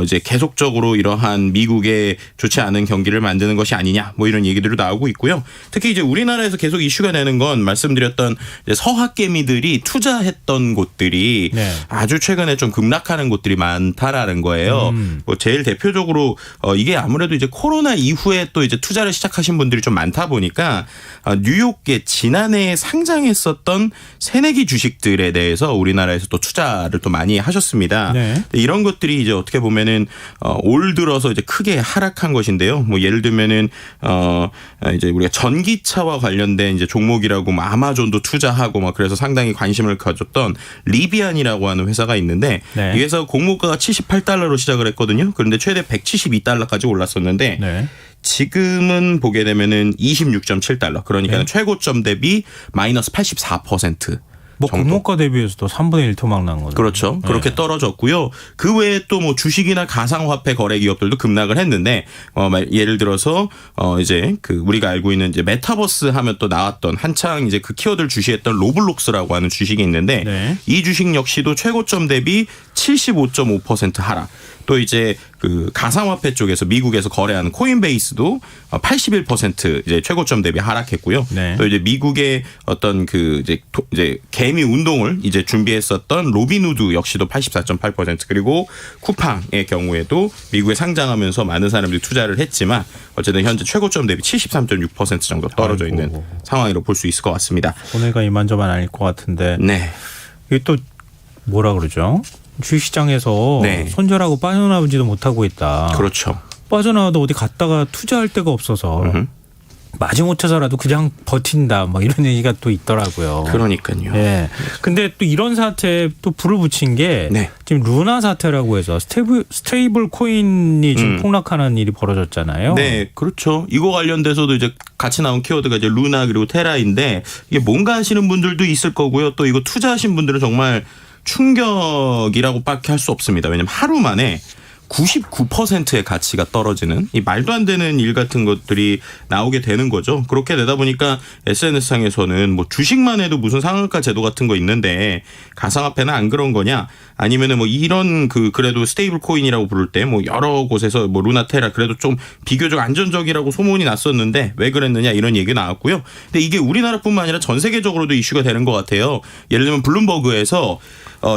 이제 계속적으로 이러한 미국의 좋지 않은 경기를 만드는 것이 아니냐 뭐 이런 얘기들도 나오고 있고요. 특히 이제 우리나라에서 계속 이슈가 되는 건 말씀드렸던 이제 서학개미들이 투자했던 곳들이 네. 아주 최근에 좀 급락하는 곳들이 많다라는 거예요. 뭐 제일 대표적으로 이게 아무래도 이제 코로나 이후에 또 이제 투자를 시작하신 분들이 좀 많다 보니까 뉴욕에 지난해에 상장했었던 새내기 주식들에 대해서 우리나라에서 또 투자를 또 많이 하셨습니다. 네. 이런 것들이 이제 어떻게 보면은 올 들어서 이제 크게 하락한 것인데요. 뭐 예를 들면은 이제 우리가 전기차와 관련된 이제 종목이라고 뭐 아마존도 투자하고 막 그래서 상당히 관심을 가졌던 리비안이라고 하는 회사가 있는데 네. 이 회사가 공모가가 $78로 시작을 했거든요. 그런데 최대 $172까지 올랐었는데 네. 지금은 보게 되면은 $26.7. 그러니까 네. 최고점 대비 마이너스 84%. 뭐 정도. 공모가 대비해서도 3분의 1 토막 난 거죠. 그렇죠. 그렇게 떨어졌고요. 그 외에 또 뭐 주식이나 가상화폐 거래 기업들도 급락을 했는데 예를 들어서 이제 그 우리가 알고 있는 이제 메타버스 하면 또 나왔던 한창 이제 그 키워드를 주시했던 로블록스라고 하는 주식이 있는데 네. 이 주식 역시도 최고점 대비 75.5% 하락. 또 이제 그 가상화폐 쪽에서 미국에서 거래하는 코인베이스도 81% 이제 최고점 대비 하락했고요. 네. 또 이제 미국의 어떤 그 이제 개미 운동을 이제 준비했었던 로빈후드 역시도 84.8% 그리고 쿠팡의 경우에도 미국에 상장하면서 많은 사람들이 투자를 했지만 어쨌든 현재 최고점 대비 73.6% 정도 떨어져 아이고. 있는 상황으로 볼 수 있을 것 같습니다. 손해가 이만저만 아닐 것 같은데 네. 이게 또 뭐라 그러죠? 주식시장에서 네. 손절하고 빠져나오지도 못하고 있다. 그렇죠. 빠져나와도 어디 갔다가 투자할 데가 없어서 마지못해서라도 그냥 버틴다 뭐 이런 얘기가 또 있더라고요. 그러니까요. 예. 근데 또 이런 사태에 또 불을 붙인 게 네. 지금 루나 사태라고 해서 스테이블 코인이 지금 폭락하는 일이 벌어졌잖아요. 네, 그렇죠. 이거 관련돼서도 이제 같이 나온 키워드가 이제 루나 그리고 테라인데 이게 뭔가 하시는 분들도 있을 거고요. 또 이거 투자하신 분들은 정말 충격이라고밖에 할 수 없습니다. 왜냐하면 하루 만에 99%의 가치가 떨어지는 이 말도 안 되는 일 같은 것들이 나오게 되는 거죠. 그렇게 되다 보니까 SNS상에서는 뭐 주식만 해도 무슨 상한가 제도 같은 거 있는데 가상화폐는 안 그런 거냐? 아니면은 뭐 이런 그래도 스테이블 코인이라고 부를 때 뭐 여러 곳에서 뭐 루나테라 그래도 좀 비교적 안전적이라고 소문이 났었는데 왜 그랬느냐 이런 얘기 나왔고요. 근데 이게 우리나라뿐만 아니라 전 세계적으로도 이슈가 되는 것 같아요. 예를 들면 블룸버그에서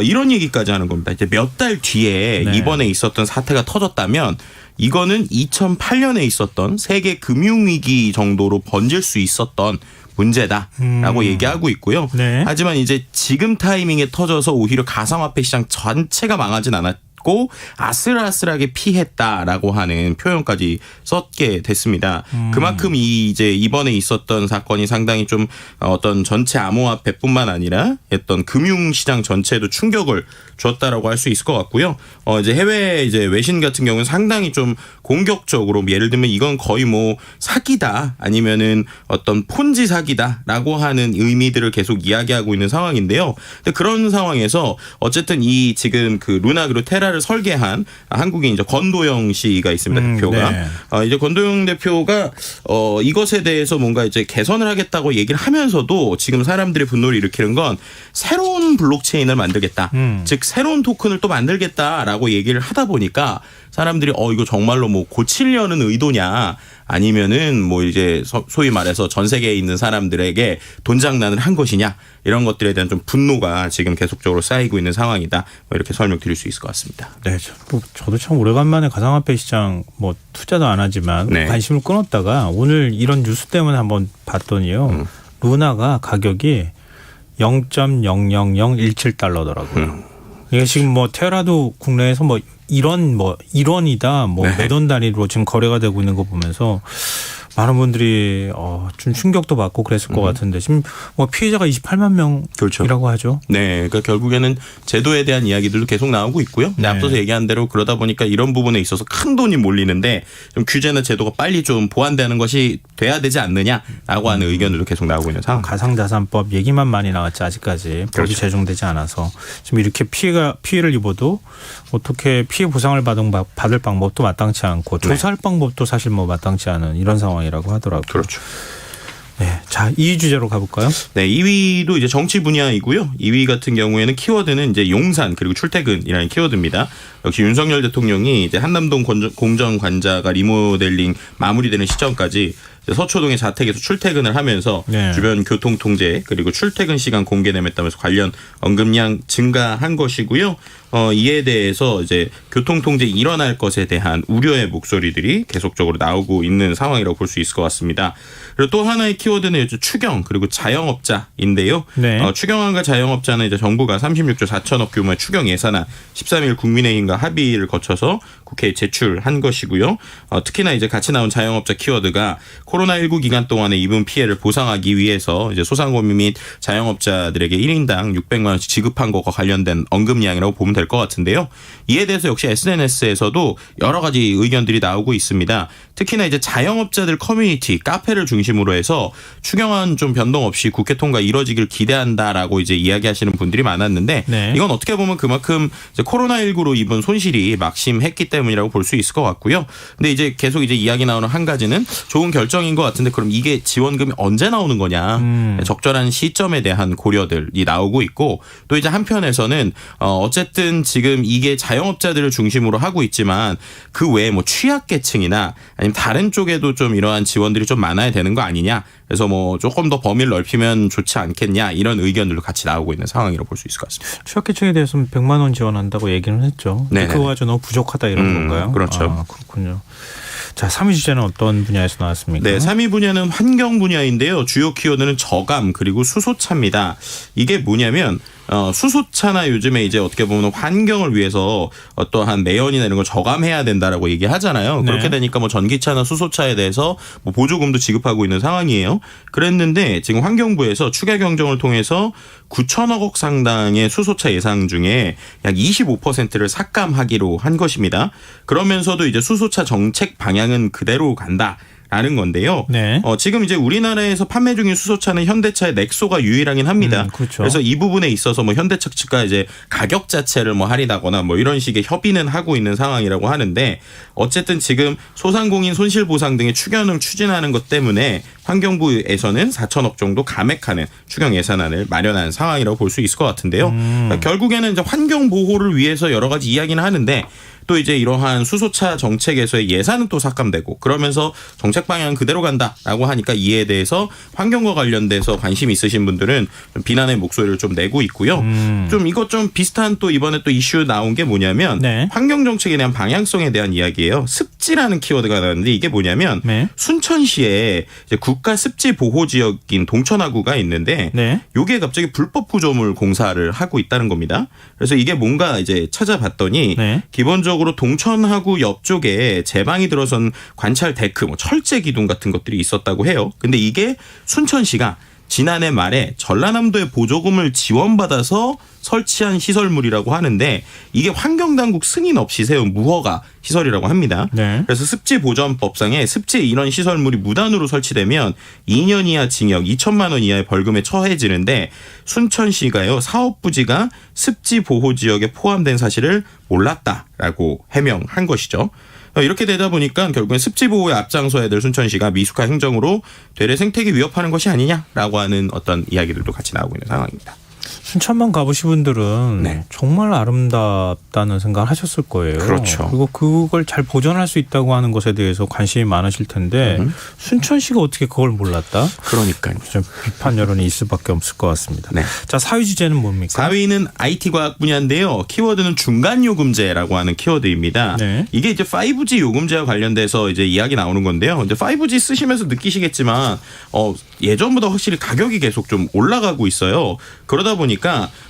이런 얘기까지 하는 겁니다. 이제 몇 달 뒤에 네. 이번에 있었던 사태가 터졌다면 이거는 2008년에 있었던 세계 금융위기 정도로 번질 수 있었던 문제다라고 얘기하고 있고요. 네. 하지만 이제 지금 타이밍에 터져서 오히려 가상화폐 시장 전체가 망하진 않았고 아슬아슬하게 피했다라고 하는 표현까지 썼게 됐습니다. 그만큼 이제 이번에 있었던 사건이 상당히 좀 어떤 전체 암호화폐뿐만 아니라 어떤 금융시장 전체에도 충격을 줬다라고 할 수 있을 것 같고요. 이제 해외 이제 외신 같은 경우는 상당히 좀 공격적으로 예를 들면 이건 거의 뭐 사기다 아니면은 어떤 폰지 사기다라고 하는 의미들을 계속 이야기하고 있는 상황인데요. 근데 그런 상황에서 어쨌든 이 지금 그 루나 그리고 테라를 설계한 한국인 이제 권도영 씨가 있습니다. 대표가 네. 이제 권도영 대표가 이것에 대해서 뭔가 이제 개선을 하겠다고 얘기를 하면서도 지금 사람들의 분노를 일으키는 건 새로운 블록체인을 만들겠다. 즉 새로운 토큰을 또 만들겠다라고 얘기를 하다 보니까 사람들이 이거 정말로 뭐 고치려는 의도냐 아니면은 뭐 이제 소위 말해서 전 세계에 있는 사람들에게 돈 장난을 한 것이냐 이런 것들에 대한 좀 분노가 지금 계속적으로 쌓이고 있는 상황이다. 뭐 이렇게 설명드릴 수 있을 것 같습니다. 네, 저도 참 오래간만에 가상화폐 시장 뭐 투자도 안 하지만 네. 관심을 끊었다가 오늘 이런 뉴스 때문에 한번 봤더니요. 루나가 가격이 0.00017달러더라고요. 이게 지금 뭐 테라도 국내에서 뭐 1원이다 뭐 네. 매돈 단위로 지금 거래가 되고 있는 거 보면서 많은 분들이 좀 충격도 받고 그랬을 것 같은데 지금 뭐 피해자가 28만 명이라고 그렇죠. 하죠. 네, 그러니까 결국에는 제도에 대한 이야기들도 계속 나오고 있고요. 근데 네. 앞서서 얘기한 대로 그러다 보니까 이런 부분에 있어서 큰 돈이 몰리는데 좀 규제나 제도가 빨리 좀 보완되는 것이 돼야 되지 않느냐라고 하는 의견들도 계속 나오고 있는 상황. 가상자산법 얘기만 많이 나왔지 아직까지 법이 그렇죠. 제정되지 않아서 지금 이렇게 피해를 입어도 어떻게 피해 보상을 받을 방법도 마땅치 않고 조사할 방법도 사실 뭐 마땅치 않은 이런 상황이라고 하더라고요. 그렇죠. 네, 자, 2위 주제로 가볼까요? 네, 2위도 이제 정치 분야이고요. 2위 같은 경우에는 키워드는 이제 용산 그리고 출퇴근이라는 키워드입니다. 역시 윤석열 대통령이 이제 한남동 공정관자가 리모델링 마무리되는 시점까지 서초동의 자택에서 출퇴근을 하면서 네. 주변 교통 통제 그리고 출퇴근 시간 공개됨에 따라서 관련 언급량 증가한 것이고요. 이에 대해서 이제 교통 통제 일어날 것에 대한 우려의 목소리들이 계속적으로 나오고 있는 상황이라고 볼 수 있을 것 같습니다. 그리고 또 하나의 키워드는 이제 추경 그리고 자영업자인데요. 네. 추경안과 자영업자는 이제 정부가 36조 4천억 규모의 추경 예산안 13일 국민의힘과 합의를 거쳐서 국회에 제출한 것이고요. 특히나 이제 같이 나온 자영업자 키워드가 코로나19 기간 동안의 입은 피해를 보상하기 위해서 이제 소상공인 및 자영업자들에게 1인당 600만 원씩 지급한 것과 관련된 언급량이라고 보면 될 것 같은데요. 이에 대해서 역시 SNS에서도 여러 가지 의견들이 나오고 있습니다. 특히나 이제 자영업자들 커뮤니티, 카페를 중심으로 해서 추경안 좀 변동 없이 국회 통과 이뤄지길 기대한다라고 이제 이야기하시는 분들이 많았는데 네. 이건 어떻게 보면 그만큼 이제 코로나19로 입은 손실이 막심했기 때문이라고 볼 수 있을 것 같고요. 근데 이제 계속 이제 이야기 나오는 한 가지는 좋은 결정인 것 같은데 그럼 이게 지원금이 언제 나오는 거냐? 적절한 시점에 대한 고려들이 나오고 있고 또 이제 한편에서는 어쨌든 지금 이게 자영업자들을 중심으로 하고 있지만 그 외에 뭐 취약계층이나 아니면 다른 쪽에도 좀 이러한 지원들이 좀 많아야 되는 거 아니냐. 그래서 뭐 조금 더 범위를 넓히면 좋지 않겠냐 이런 의견들도 같이 나오고 있는 상황이라고 볼 수 있을 것 같습니다. 취약계층에 대해서는 100만 원 지원한다고 얘기는 했죠. 네네. 그거 가지고 너무 부족하다 이런 건가요? 그렇죠. 아, 그렇군요. 자, 3위 주제는 어떤 분야에서 나왔습니까? 네, 3위 분야는 환경 분야인데요. 주요 키워드는 저감 그리고 수소차입니다. 이게 뭐냐면 수소차나 요즘에 이제 어떻게 보면 환경을 위해서 어떠한 매연이나 이런 걸 저감해야 된다라고 얘기하잖아요. 그렇게 되니까 뭐 전기차나 수소차에 대해서 뭐 보조금도 지급하고 있는 상황이에요. 그랬는데 지금 환경부에서 추가 경정을 통해서 9천억 상당의 수소차 예상 중에 약 25%를 삭감하기로 한 것입니다. 그러면서도 이제 수소차 정책 방향은 그대로 간다. 라는 건데요. 네. 지금 이제 우리나라에서 판매 중인 수소차는 현대차의 넥소가 유일하긴 합니다. 그렇죠. 그래서 이 부분에 있어서 뭐 현대차 측과 이제 가격 자체를 뭐 할인하거나 뭐 이런 식의 협의는 하고 있는 상황이라고 하는데 어쨌든 지금 소상공인 손실보상 등의 추경을 추진하는 것 때문에 환경부에서는 4천억 정도 감액하는 추경 예산안을 마련한 상황이라고 볼 수 있을 것 같은데요. 그러니까 결국에는 이제 환경 보호를 위해서 여러 가지 이야기는 하는데 또 이제 이러한 수소차 정책에서의 예산은 또 삭감되고 그러면서 정책 방향은 그대로 간다라고 하니까 이에 대해서 환경과 관련돼서 관심이 있으신 분들은 좀 비난의 목소리를 좀 내고 있고요. 좀 이것 좀 비슷한 또 이번에 또 이슈 나온 게 뭐냐면 네. 환경 정책에 대한 방향성에 대한 이야기예요. 습지라는 키워드가 나왔는데 이게 뭐냐면 네. 순천시에 이제 국가 습지 보호 지역인 동천하구가 있는데 네. 요게 갑자기 불법 구조물 공사를 하고 있다는 겁니다. 그래서 이게 뭔가 이제 찾아봤더니 네. 기본적으로 동천하구 옆쪽에 제방이 들어선 관찰 데크, 뭐 철제 기둥 같은 것들이 있었다고 해요. 근데 이게 순천시가 지난해 말에 전라남도의 보조금을 지원받아서 설치한 시설물이라고 하는데 이게 환경당국 승인 없이 세운 무허가 시설이라고 합니다. 네. 그래서 습지보전법상에 습지에 이런 시설물이 무단으로 설치되면 2년 이하 징역 2천만 원 이하의 벌금에 처해지는데 순천시가요 사업 부지가 습지보호지역에 포함된 사실을 몰랐다라고 해명한 것이죠. 이렇게 되다 보니까 결국엔 습지보호에 앞장서야 될 순천시가 미숙한 행정으로 되레 생태계 위협하는 것이 아니냐라고 하는 어떤 이야기들도 같이 나오고 있는 상황입니다. 순천만 가보신 분들은 네. 정말 아름답다는 생각을 하셨을 거예요. 그렇죠. 그리고 그걸 잘 보존할 수 있다고 하는 것에 대해서 관심이 많으실 텐데 순천시가 어떻게 그걸 몰랐다? 그러니까요. 좀 비판 여론이 있을 수밖에 없을 것 같습니다. 네. 자, 4위 주제는 뭡니까? 4위는 IT 과학 분야인데요. 키워드는 중간 요금제라고 하는 키워드입니다. 네. 이게 이제 5G 요금제와 관련돼서 이제 이야기 나오는 건데요. 이제 5G 쓰시면서 느끼시겠지만 예전보다 확실히 가격이 계속 좀 올라가고 있어요. 그러다 보니까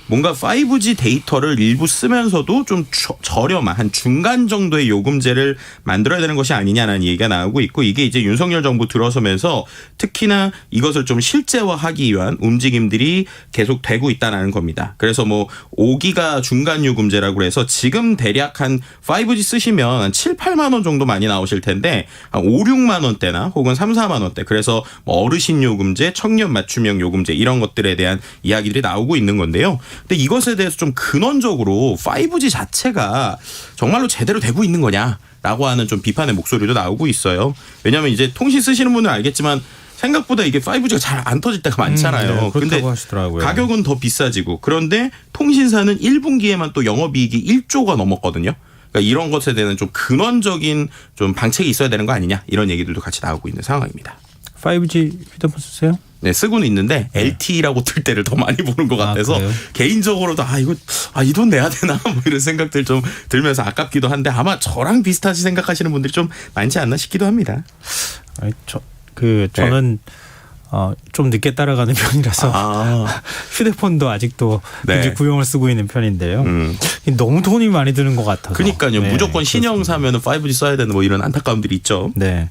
뭔가 5G 데이터를 일부 쓰면서도 좀 저렴한 한 중간 정도의 요금제를 만들어야 되는 것이 아니냐는 얘기가 나오고 있고 이게 이제 윤석열 정부 들어서면서 특히나 이것을 좀 실제화하기 위한 움직임들이 계속 되고 있다는 겁니다. 그래서 뭐 5기가 중간 요금제라고 해서 지금 대략 한 5G 쓰시면 한 7, 8만 원 정도 많이 나오실 텐데 한 5, 6만 원대나 혹은 3, 4만 원대 그래서 뭐 어르신 요금제, 청년 맞춤형 요금제 이런 것들에 대한 이야기들이 나오고 있는 건데요. 근데 이것에 대해서 좀 근원적으로 5G 자체가 정말로 제대로 되고 있는 거냐라고 하는 좀 비판의 목소리도 나오고 있어요. 왜냐하면 이제 통신 쓰시는 분은 알겠지만 생각보다 이게 5G가 잘 안 터질 때가 많잖아요. 네, 그렇다고 근데 하시더라고요. 가격은 더 비싸지고 그런데 통신사는 1분기에만 또 영업이익이 1조가 넘었거든요. 그러니까 이런 것에 대한 좀 근원적인 좀 방책이 있어야 되는 거 아니냐 이런 얘기들도 같이 나오고 있는 상황입니다. 5G 휴대폰 쓰세요? 네, 쓰고는 있는데 LTE라고 뜰 때를 더 많이 보는 것 같아서 그래요? 개인적으로도 이 돈 내야 되나 뭐 이런 생각들 좀 들면서 아깝기도 한데 아마 저랑 비슷하게 생각하시는 분들이 좀 많지 않나 싶기도 합니다. 저는 좀 늦게 따라가는 편이라서 휴대폰도 아직도 네. 굳이 구형을 쓰고 있는 편인데요. 너무 돈이 많이 드는 것 같아서. 그러니까요. 네, 무조건 신형 그렇습니다. 사면은 5G 써야 되는 뭐 이런 안타까움들이 있죠. 네.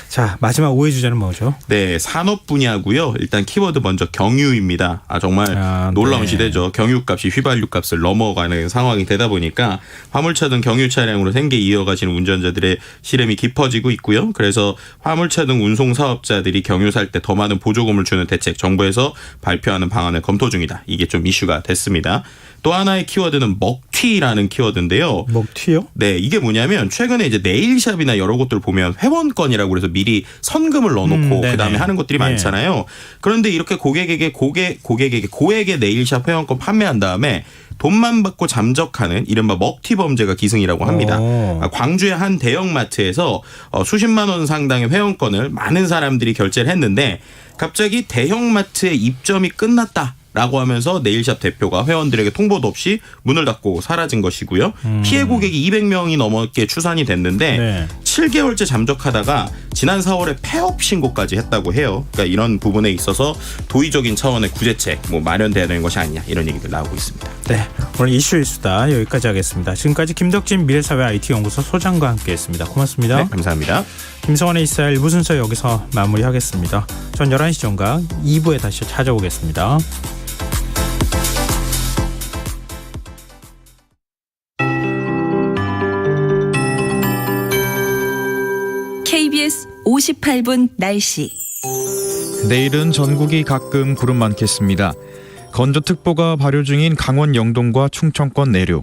자, 마지막 5위 주제는 뭐죠? 네, 산업 분야고요. 일단 키워드 먼저 경유입니다. 정말 놀라운 네. 시대죠. 경유값이 휘발유값을 넘어가는 상황이 되다 보니까 화물차 등 경유 차량으로 생계 이어가시는 운전자들의 시름이 깊어지고 있고요. 그래서 화물차 등 운송 사업자들이 경유 살 때 더 많은 보조금을 주는 대책 정부에서 발표하는 방안을 검토 중이다. 이게 좀 이슈가 됐습니다. 또 하나의 키워드는 먹튀라는 키워드인데요. 먹튀요? 네, 이게 뭐냐면 최근에 이제 네일샵이나 여러 곳들 보면 회원권이라고 그래서 미리 선금을 넣어놓고 네네. 그다음에 하는 것들이 네. 많잖아요. 그런데 이렇게 고객에게 네일샵 회원권 판매한 다음에 돈만 받고 잠적하는 이른바 먹튀 범죄가 기승이라고 합니다. 광주의 한 대형마트에서 수십만 원 상당의 회원권을 많은 사람들이 결제를 했는데 갑자기 대형마트의 입점이 끝났다라고 하면서 네일샵 대표가 회원들에게 통보도 없이 문을 닫고 사라진 것이고요. 피해 고객이 200명이 넘게 추산이 됐는데 네. 7개월째 잠적하다가 지난 4월에 폐업 신고까지 했다고 해요. 그러니까 이런 부분에 있어서 도의적인 차원의 구제책 마련돼야 되는 것이 아니냐 이런 얘기들 나오고 있습니다. 네, 오늘 이슈의 수다 여기까지 하겠습니다. 지금까지 김덕진 미래사회 IT연구소 소장과 함께했습니다. 고맙습니다. 네, 감사합니다. 김성환의 이사야 1부 순서 여기서 마무리하겠습니다. 전 11시 정각 2부에 다시 찾아오겠습니다. KBS 58분 날씨. 내일은 전국이 가끔 구름 많겠습니다. 건조특보가 발효 중인 강원 영동과 충청권 내륙,